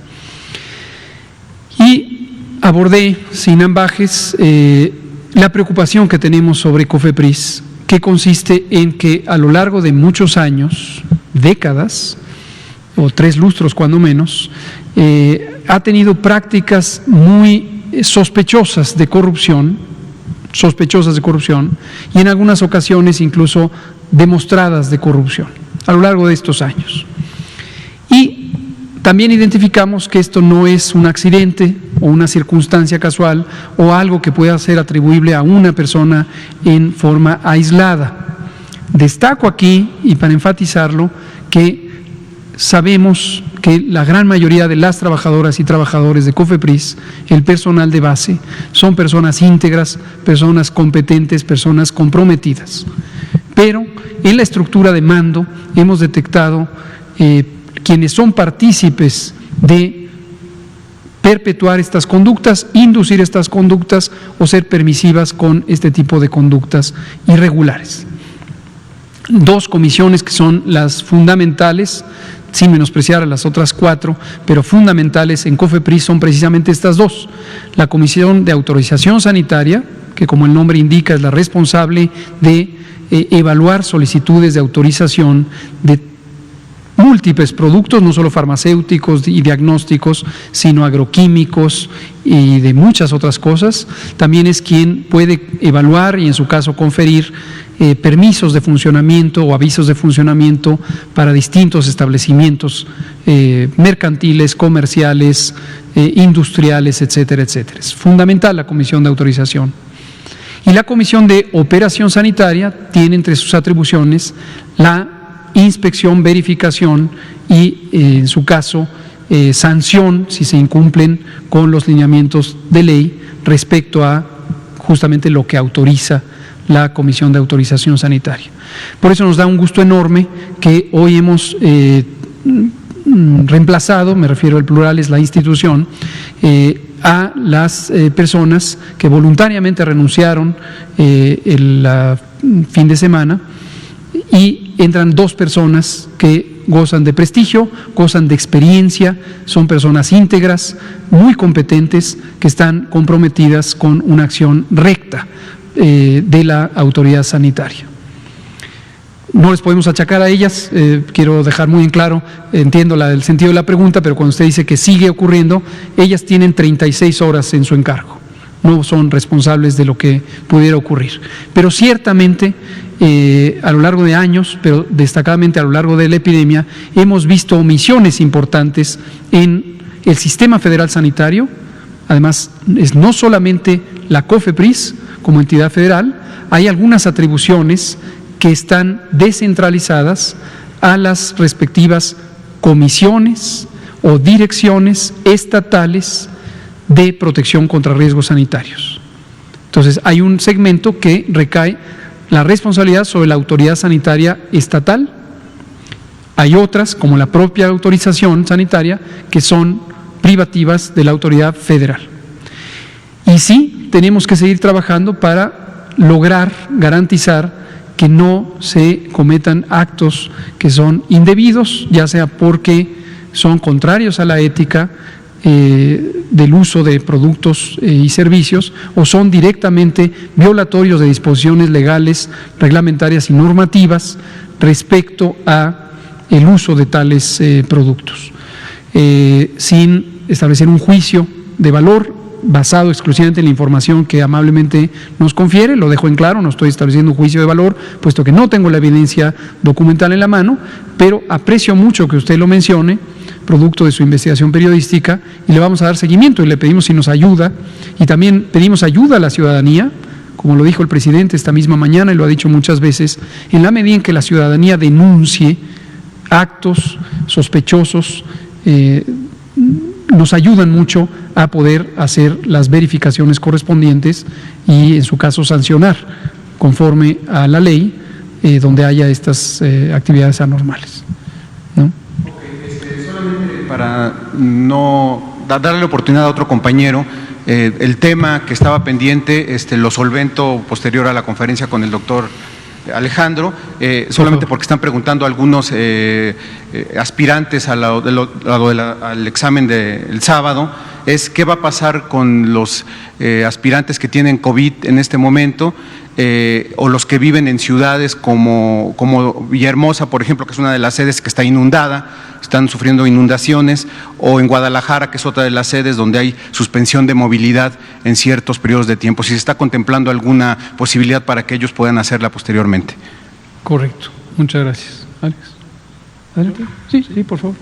Y abordé sin ambajes la preocupación que tenemos sobre COFEPRIS, que consiste en que a lo largo de muchos años, décadas, o 3 lustros cuando menos, ha tenido prácticas muy sospechosas de corrupción, y en algunas ocasiones incluso demostradas de corrupción a lo largo de estos años. Y también identificamos que esto no es un accidente o una circunstancia casual o algo que pueda ser atribuible a una persona en forma aislada. Destaco aquí, y para enfatizarlo, que sabemos que la gran mayoría de las trabajadoras y trabajadores de COFEPRIS, el personal de base, son personas íntegras, personas competentes, personas comprometidas. Pero en la estructura de mando hemos detectado quienes son partícipes de perpetuar estas conductas, inducir estas conductas o ser permisivas con este tipo de conductas irregulares. 2 comisiones que son las fundamentales, sin menospreciar a las otras 4, pero fundamentales en COFEPRIS son precisamente estas 2. La Comisión de Autorización Sanitaria, que como el nombre indica es la responsable de evaluar solicitudes de autorización de múltiples productos, no solo farmacéuticos y diagnósticos, sino agroquímicos y de muchas otras cosas. También es quien puede evaluar y en su caso conferir permisos de funcionamiento o avisos de funcionamiento para distintos establecimientos mercantiles, comerciales, industriales, etcétera, etcétera. Es fundamental la Comisión de Autorización. Y la Comisión de Operación Sanitaria tiene entre sus atribuciones la inspección, verificación y, en su caso, sanción si se incumplen con los lineamientos de ley respecto a justamente lo que autoriza la Comisión de Autorización Sanitaria. Por eso nos da un gusto enorme que hoy hemos reemplazado, me refiero al plural, es la institución, a las personas que voluntariamente renunciaron el fin de semana, y entran 2 personas que gozan de prestigio, gozan de experiencia, son personas íntegras, muy competentes, que están comprometidas con una acción recta de la autoridad sanitaria. No les podemos achacar a ellas, quiero dejar muy en claro, entiendo el sentido de la pregunta, pero cuando usted dice que sigue ocurriendo, ellas tienen 36 horas en su encargo, no son responsables de lo que pudiera ocurrir. Pero ciertamente, a lo largo de años, pero destacadamente a lo largo de la epidemia, hemos visto omisiones importantes en el sistema federal sanitario. Además, es no solamente la COFEPRIS como entidad federal, hay algunas atribuciones que están descentralizadas a las respectivas comisiones o direcciones estatales de protección contra riesgos sanitarios. Entonces, hay un segmento que recae la responsabilidad sobre la autoridad sanitaria estatal. Hay otras, como la propia autorización sanitaria, que son privativas de la autoridad federal. Y sí, tenemos que seguir trabajando para lograr garantizar que no se cometan actos que son indebidos, ya sea porque son contrarios a la ética del uso de productos y servicios, o son directamente violatorios de disposiciones legales, reglamentarias y normativas respecto a el uso de tales productos, sin establecer un juicio de valor basado exclusivamente en la información que amablemente nos confiere. Lo dejo en claro, no estoy estableciendo un juicio de valor, puesto que no tengo la evidencia documental en la mano, pero aprecio mucho que usted lo mencione, producto de su investigación periodística, y le vamos a dar seguimiento y le pedimos si nos ayuda, y también pedimos ayuda a la ciudadanía como lo dijo el presidente esta misma mañana y lo ha dicho muchas veces, en la medida en que la ciudadanía denuncie actos sospechosos, nos ayudan mucho a poder hacer las verificaciones correspondientes y, en su caso, sancionar conforme a la ley donde haya estas actividades anormales, ¿no? Solamente para no darle la oportunidad a otro compañero, el tema que estaba pendiente lo solvento posterior a la conferencia con el doctor Alejandro, solamente porque están preguntando algunos aspirantes al examen del sábado, es qué va a pasar con los aspirantes que tienen COVID en este momento, o los que viven en ciudades como Villahermosa, por ejemplo, que es una de las sedes que está inundada, están sufriendo inundaciones, o en Guadalajara, que es otra de las sedes donde hay suspensión de movilidad en ciertos periodos de tiempo. Si se está contemplando alguna posibilidad para que ellos puedan hacerla posteriormente. Correcto. Muchas gracias. Alex. ¿Adelante? Sí, por favor.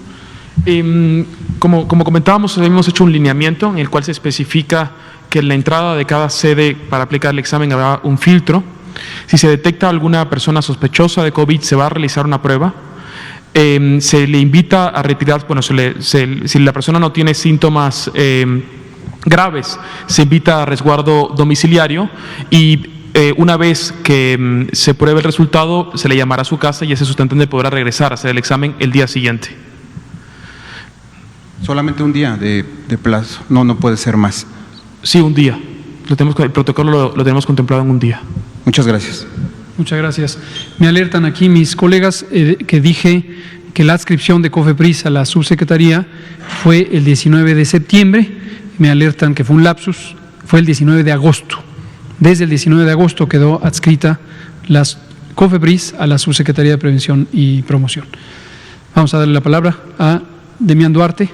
Como comentábamos, hemos hecho un lineamiento en el cual se especifica que en la entrada de cada sede para aplicar el examen habrá un filtro. Si se detecta alguna persona sospechosa de COVID, se va a realizar una prueba. Se le invita a retirar, bueno, si la persona no tiene síntomas graves, se invita a resguardo domiciliario y una vez que se pruebe el resultado, se le llamará a su casa y ese sustentante podrá regresar a hacer el examen el día siguiente. Solamente un día de plazo, no puede ser más. Sí, un día. El protocolo lo tenemos contemplado en un día. Muchas gracias. Muchas gracias. Me alertan aquí mis colegas que dije que la adscripción de COFEPRIS a la subsecretaría fue el 19 de septiembre. Me alertan que fue un lapsus, fue el 19 de agosto. Desde el 19 de agosto quedó adscrita la COFEPRIS a la subsecretaría de Prevención y Promoción. Vamos a darle la palabra a Demián Duarte.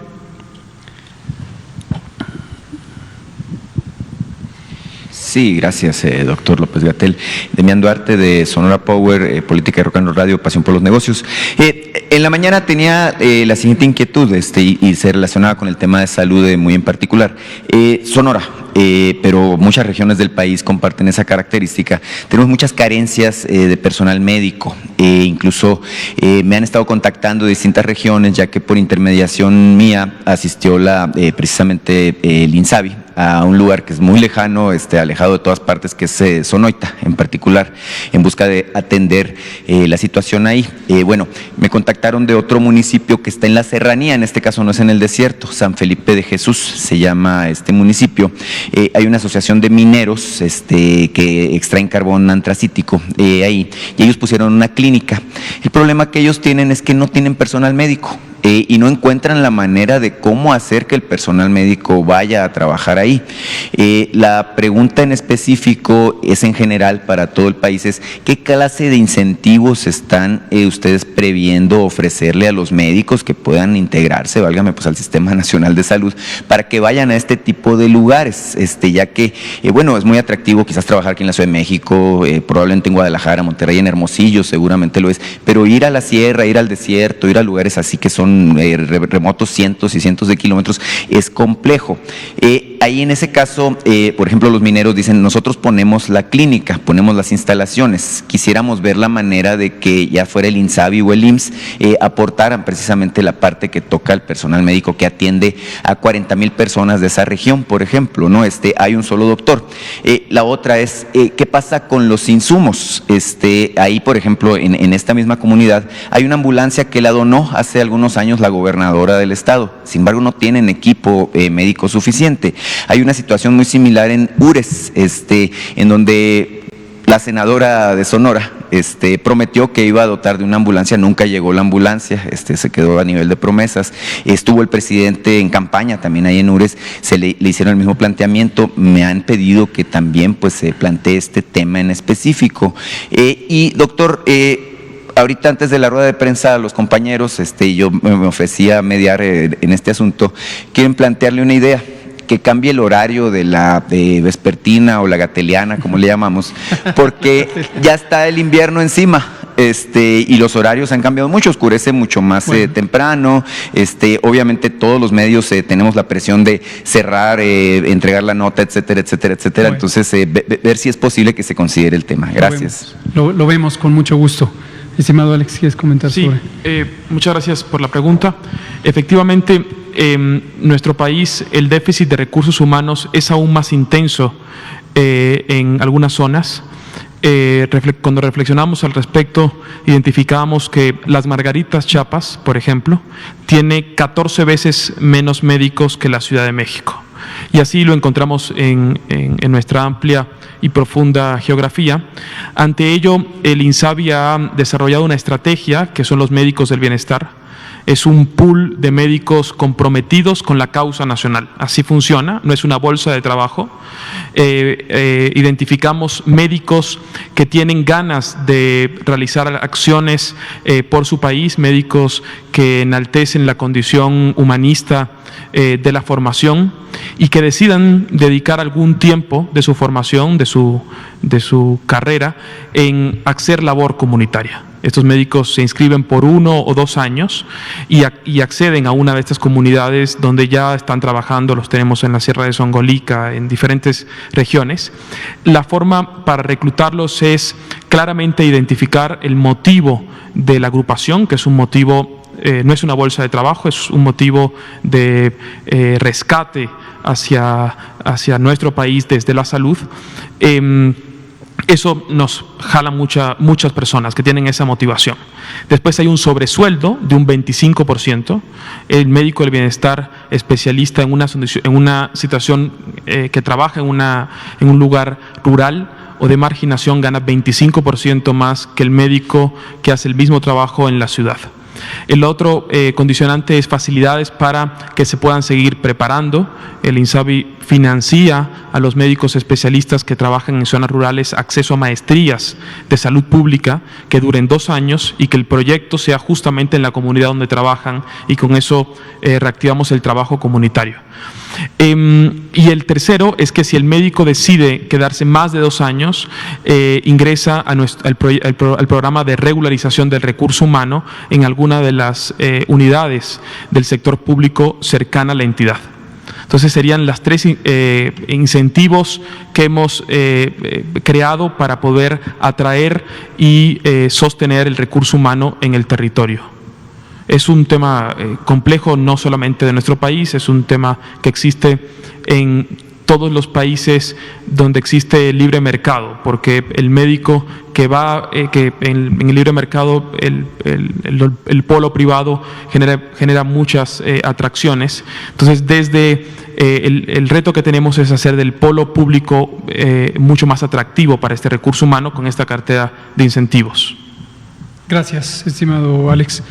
Sí, gracias, doctor López-Gatell. Demián Duarte, de Sonora Power, Política de Rock and Roll Radio, Pasión por los Negocios. En la mañana tenía la siguiente inquietud y se relacionaba con el tema de salud muy en particular. Sonora, pero muchas regiones del país comparten esa característica. Tenemos muchas carencias de personal médico. Incluso me han estado contactando de distintas regiones, ya que por intermediación mía asistió precisamente el INSABI a un lugar que es muy lejano, alejado de todas partes, que es Sonoita en particular, en busca de atender la situación ahí. Bueno, me contactaron de otro municipio que está en la serranía, en este caso no es en el desierto, San Felipe de Jesús se llama este municipio. Hay una asociación de mineros que extraen carbón antracítico ahí, y ellos pusieron una clínica. El problema que ellos tienen es que no tienen personal médico. Y no encuentran la manera de cómo hacer que el personal médico vaya a trabajar ahí. La pregunta en específico es en general para todo el país, es ¿qué clase de incentivos están ustedes previendo ofrecerle a los médicos que puedan integrarse, válgame, pues al Sistema Nacional de Salud, para que vayan a este tipo de lugares? Ya que, bueno, es muy atractivo quizás trabajar aquí en la Ciudad de México, probablemente en Guadalajara, Monterrey, en Hermosillo, seguramente lo es, pero ir a la sierra, ir al desierto, ir a lugares así que son remotos cientos y cientos de kilómetros, es complejo. Ahí en ese caso, por ejemplo, los mineros dicen, nosotros ponemos la clínica, ponemos las instalaciones, quisiéramos ver la manera de que ya fuera el INSABI o el IMSS aportaran precisamente la parte que toca al personal médico que atiende a 40,000 personas de esa región, por ejemplo, ¿no? Hay un solo doctor. La otra es, ¿qué pasa con los insumos? Ahí, por ejemplo, en esta misma comunidad, hay una ambulancia que la donó hace algunos años la gobernadora del estado, sin embargo no tienen equipo médico suficiente. Hay una situación muy similar en Ures, en donde la senadora de Sonora prometió que iba a dotar de una ambulancia, nunca llegó la ambulancia, se quedó a nivel de promesas. Estuvo el presidente en campaña también ahí en Ures, le hicieron el mismo planteamiento, me han pedido que también pues se plantee este tema en específico. Y doctor, ahorita antes de la rueda de prensa a los compañeros, yo me ofrecía mediar en este asunto. Quieren plantearle una idea. que cambie el horario de la vespertina o la gateliana, como le llamamos, porque ya está el invierno encima. Y los horarios han cambiado mucho, oscurece mucho más temprano. Obviamente todos los medios tenemos la presión de cerrar, entregar la nota, etcétera, etcétera, etcétera. Bueno. Entonces, ver si es posible que se considere el tema. Gracias. Lo vemos con mucho gusto. Estimado Alex, ¿quieres comentar sobre? Muchas gracias por la pregunta. Efectivamente, en nuestro país el déficit de recursos humanos es aún más intenso en algunas zonas. Cuando reflexionamos al respecto, identificamos que Las Margaritas, Chiapas, por ejemplo, tiene 14 veces menos médicos que la Ciudad de México. Y así lo encontramos en nuestra amplia y profunda geografía. Ante ello, el INSABI ha desarrollado una estrategia que son los médicos del bienestar. Es un pool de médicos comprometidos con la causa nacional. Así funciona, no es una bolsa de trabajo. Identificamos médicos que tienen ganas de realizar acciones por su país, médicos que enaltecen la condición humanista de la formación y que decidan dedicar algún tiempo de su formación, de su carrera, en hacer labor comunitaria. Estos médicos se inscriben por 1 o 2 años y acceden a una de estas comunidades donde ya están trabajando. Los tenemos en la Sierra de Songolica, en diferentes regiones. La forma para reclutarlos es claramente identificar el motivo de la agrupación, que es un motivo, no es una bolsa de trabajo, es un motivo de rescate hacia nuestro país desde la salud. Eso nos jala muchas personas que tienen esa motivación. Después hay un sobresueldo de un 25%. El médico del bienestar especialista en una situación que trabaja en un lugar rural o de marginación gana 25% más que el médico que hace el mismo trabajo en la ciudad. El otro condicionante es facilidades para que se puedan seguir preparando. El INSABI financia a los médicos especialistas que trabajan en zonas rurales acceso a maestrías de salud pública que duren 2 años y que el proyecto sea justamente en la comunidad donde trabajan, y con eso reactivamos el trabajo comunitario. Y el tercero es que si el médico decide quedarse más de 2 años, ingresa al programa de regularización del recurso humano en alguna de las unidades del sector público cercana a la entidad. Entonces serían las 3 incentivos que hemos creado para poder atraer y sostener el recurso humano en el territorio. Es un tema complejo, no solamente de nuestro país, es un tema que existe en todos los países donde existe libre mercado, porque el médico que va, en el libre mercado, el polo privado genera muchas atracciones. Entonces, desde el reto que tenemos es hacer del polo público mucho más atractivo para este recurso humano con esta cartera de incentivos. Gracias, estimado Alex.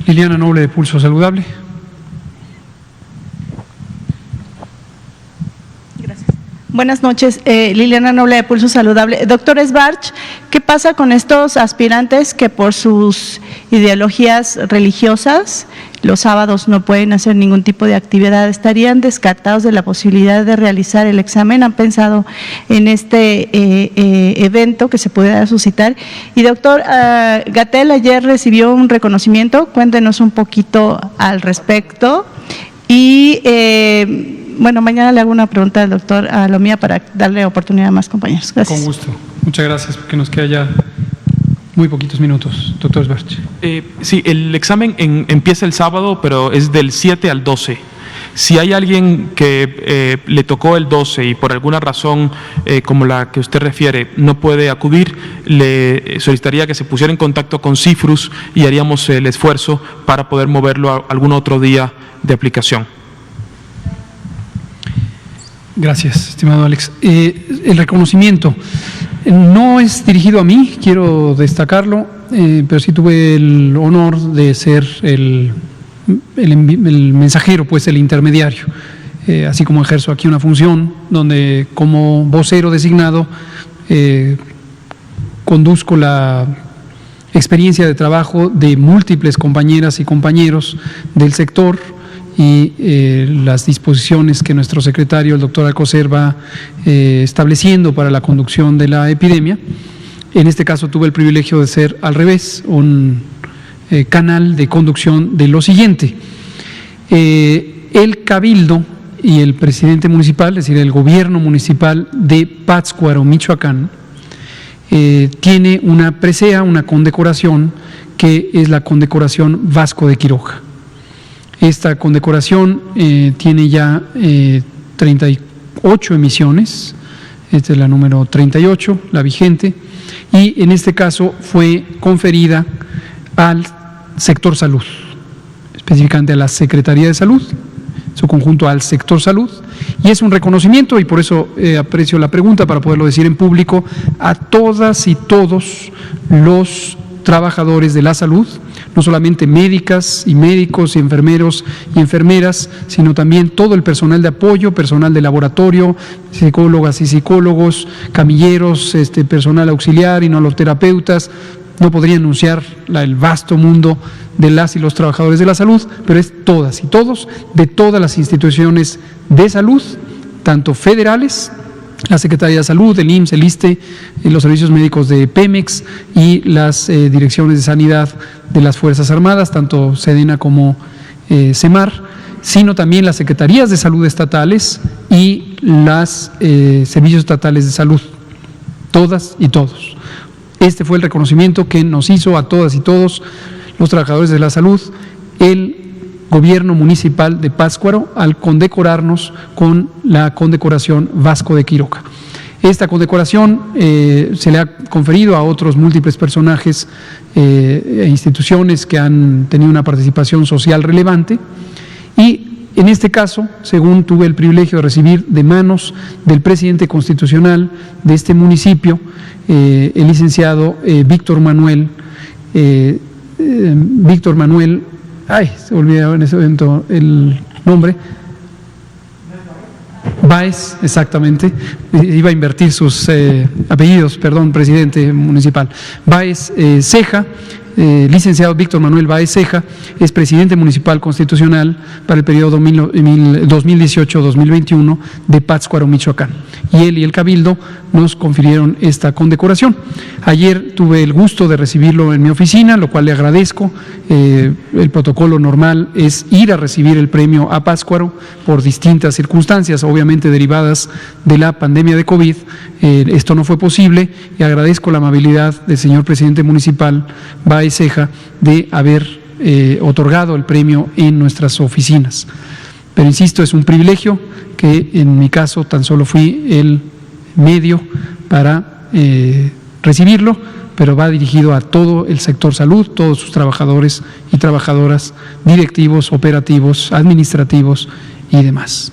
Liliana Noble, de Pulso Saludable. Gracias. Buenas noches, Liliana Noble, de Pulso Saludable. Doctor Esbarch, ¿qué pasa con estos aspirantes que por sus ideologías religiosas los sábados no pueden hacer ningún tipo de actividad? ¿Estarían descartados de la posibilidad de realizar el examen? ¿Han pensado en este evento que se pudiera suscitar? Y doctor Gatell, ayer recibió un reconocimiento, cuéntenos un poquito al respecto. Y bueno, mañana le hago una pregunta al doctor Alomía para darle oportunidad a más compañeros. Gracias. Con gusto. Muchas gracias, porque nos queda ya muy poquitos minutos. Doctor Esbarch. Sí, el examen empieza el sábado, pero es del 7 al 12. Si hay alguien que le tocó el 12 y por alguna razón, como la que usted refiere, no puede acudir, le solicitaría que se pusiera en contacto con Cifrus y haríamos el esfuerzo para poder moverlo a algún otro día de aplicación. Gracias, estimado Alex. El reconocimiento no es dirigido a mí, quiero destacarlo, pero sí tuve el honor de ser el mensajero, pues el intermediario, así como ejerzo aquí una función donde como vocero designado conduzco la experiencia de trabajo de múltiples compañeras y compañeros del sector y las disposiciones que nuestro secretario, el doctor Alcocer, va estableciendo para la conducción de la epidemia. En este caso tuve el privilegio de ser al revés, un canal de conducción de lo siguiente. El Cabildo y el presidente municipal, es decir, el gobierno municipal de Pátzcuaro, Michoacán, tiene una presea, una condecoración, que es la condecoración Vasco de Quiroga. Esta condecoración tiene ya 38 emisiones, esta es la número 38, la vigente, y en este caso fue conferida al sector salud, específicamente a la Secretaría de Salud, en su conjunto al sector salud, y es un reconocimiento, y por eso aprecio la pregunta para poderlo decir en público, a todas y todos los trabajadores de la salud, no solamente médicas y médicos y enfermeros y enfermeras, sino también todo el personal de apoyo, personal de laboratorio, psicólogas y psicólogos, camilleros, personal auxiliar, inoloterapeutas. No podría anunciar el vasto mundo de las y los trabajadores de la salud, pero es todas y todos, de todas las instituciones de salud, tanto federales, la Secretaría de Salud, el IMSS, el ISSSTE, los servicios médicos de Pemex y las direcciones de sanidad de las Fuerzas Armadas, tanto SEDENA como CEMAR, sino también las secretarías de salud estatales y los servicios estatales de salud, todas y todos. Este fue el reconocimiento que nos hizo a todas y todos los trabajadores de la salud el gobierno municipal de Pátzcuaro al condecorarnos con la condecoración Vasco de Quiroga. Esta condecoración se le ha conferido a otros múltiples personajes e instituciones que han tenido una participación social relevante, y en este caso, según tuve el privilegio de recibir de manos del presidente constitucional de este municipio, el licenciado Víctor Manuel, se olvidó en ese momento el nombre, Báez, exactamente, iba a invertir sus apellidos, perdón, presidente municipal, Báez Ceja, licenciado Víctor Manuel Báez Ceja, es presidente municipal constitucional para el periodo 2018-2021 de Pátzcuaro, Michoacán. Y él y el Cabildo nos confirieron esta condecoración. Ayer tuve el gusto de recibirlo en mi oficina, lo cual le agradezco. El protocolo normal es ir a recibir el premio a Pátzcuaro por distintas circunstancias, obviamente derivadas de la pandemia de COVID. Esto no fue posible y agradezco la amabilidad del señor presidente municipal Báez Ceja de haber otorgado el premio en nuestras oficinas. Pero insisto, es un privilegio que en mi caso tan solo fui el medio para recibirlo, pero va dirigido a todo el sector salud, todos sus trabajadores y trabajadoras, directivos, operativos, administrativos y demás.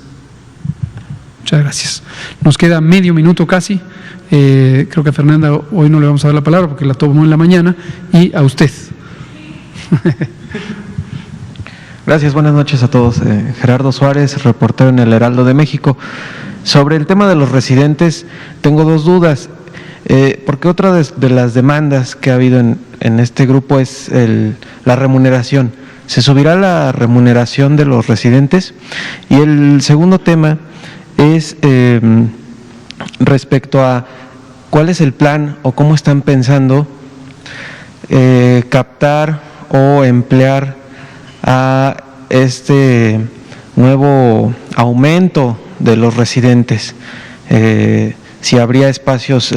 Muchas gracias. Nos queda medio minuto casi. Creo que a Fernanda hoy no le vamos a dar la palabra porque la tomó en la mañana, y a usted. Gracias, buenas noches a todos. Gerardo Suárez, reportero en el Heraldo de México. Sobre el tema de los residentes, tengo dos dudas, porque otra de las demandas que ha habido en este grupo es la remuneración. ¿Se subirá la remuneración de los residentes? Y el segundo tema es respecto a cuál es el plan o cómo están pensando captar o emplear a este nuevo aumento de los residentes, si habría espacios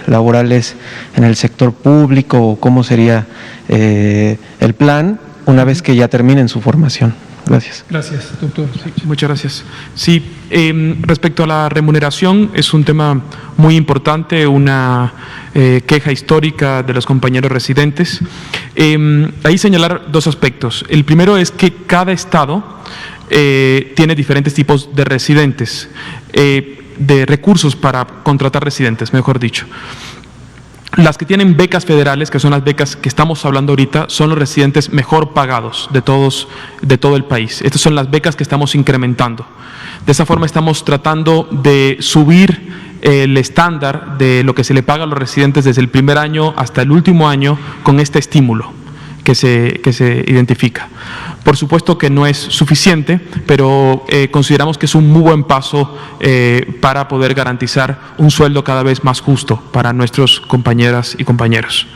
laborales en el sector público o cómo sería el plan una vez que ya terminen su formación. Gracias. Gracias, doctor. Sí, muchas gracias. Sí, respecto a la remuneración, es un tema muy importante, una queja histórica de los compañeros residentes. Ahí señalar dos aspectos. El primero es que cada estado tiene diferentes tipos de residentes, de recursos para contratar residentes, mejor dicho. Las que tienen becas federales, que son las becas que estamos hablando ahorita, son los residentes mejor pagados de todo el país. Estas son las becas que estamos incrementando. De esa forma estamos tratando de subir el estándar de lo que se le paga a los residentes desde el primer año hasta el último año con este estímulo que se identifica. Por supuesto que no es suficiente, pero consideramos que es un muy buen paso para poder garantizar un sueldo cada vez más justo para nuestros compañeras y compañeros.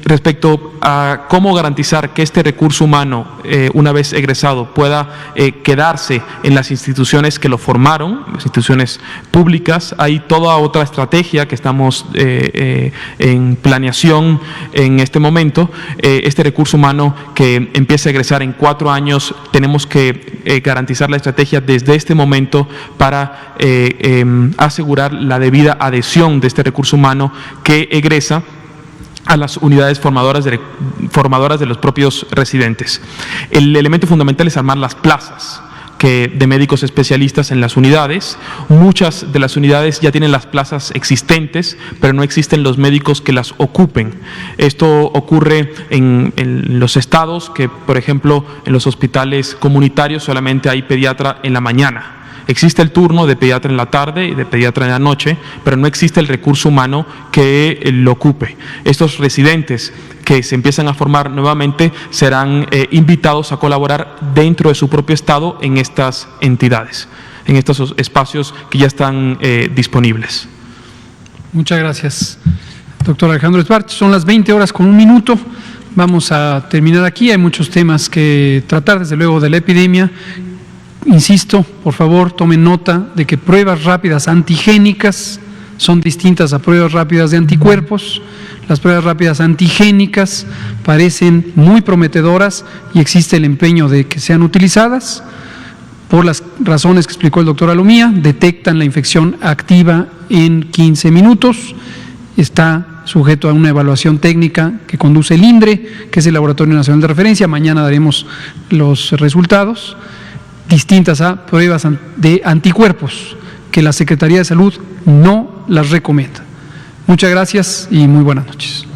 Respecto a cómo garantizar que este recurso humano, una vez egresado, pueda quedarse en las instituciones que lo formaron, las instituciones públicas, hay toda otra estrategia que estamos en planeación en este momento. Este recurso humano que empieza a egresar en 4 años, tenemos que garantizar la estrategia desde este momento para asegurar la debida adhesión de este recurso humano que egresa a las unidades formadoras de los propios residentes. El elemento fundamental es armar las plazas de médicos especialistas en las unidades. Muchas de las unidades ya tienen las plazas existentes, pero no existen los médicos que las ocupen. Esto ocurre en los estados que, por ejemplo, en los hospitales comunitarios solamente hay pediatra en la mañana. Existe el turno de pediatra en la tarde y de pediatra en la noche, pero no existe el recurso humano que lo ocupe. Estos residentes que se empiezan a formar nuevamente serán invitados a colaborar dentro de su propio estado en estas entidades, en estos espacios que ya están disponibles. Muchas gracias, doctor Alejandro Sbarch. Son las 20:01. Vamos a terminar aquí. Hay muchos temas que tratar, desde luego, de la epidemia. Insisto, por favor, tomen nota de que pruebas rápidas antigénicas son distintas a pruebas rápidas de anticuerpos. Las pruebas rápidas antigénicas parecen muy prometedoras y existe el empeño de que sean utilizadas. Por las razones que explicó el doctor Alomía, detectan la infección activa en 15 minutos. Está sujeto a una evaluación técnica que conduce el INDRE, que es el Laboratorio Nacional de Referencia. Mañana daremos los resultados, distintas a pruebas de anticuerpos, que la Secretaría de Salud no las recomienda. Muchas gracias y muy buenas noches.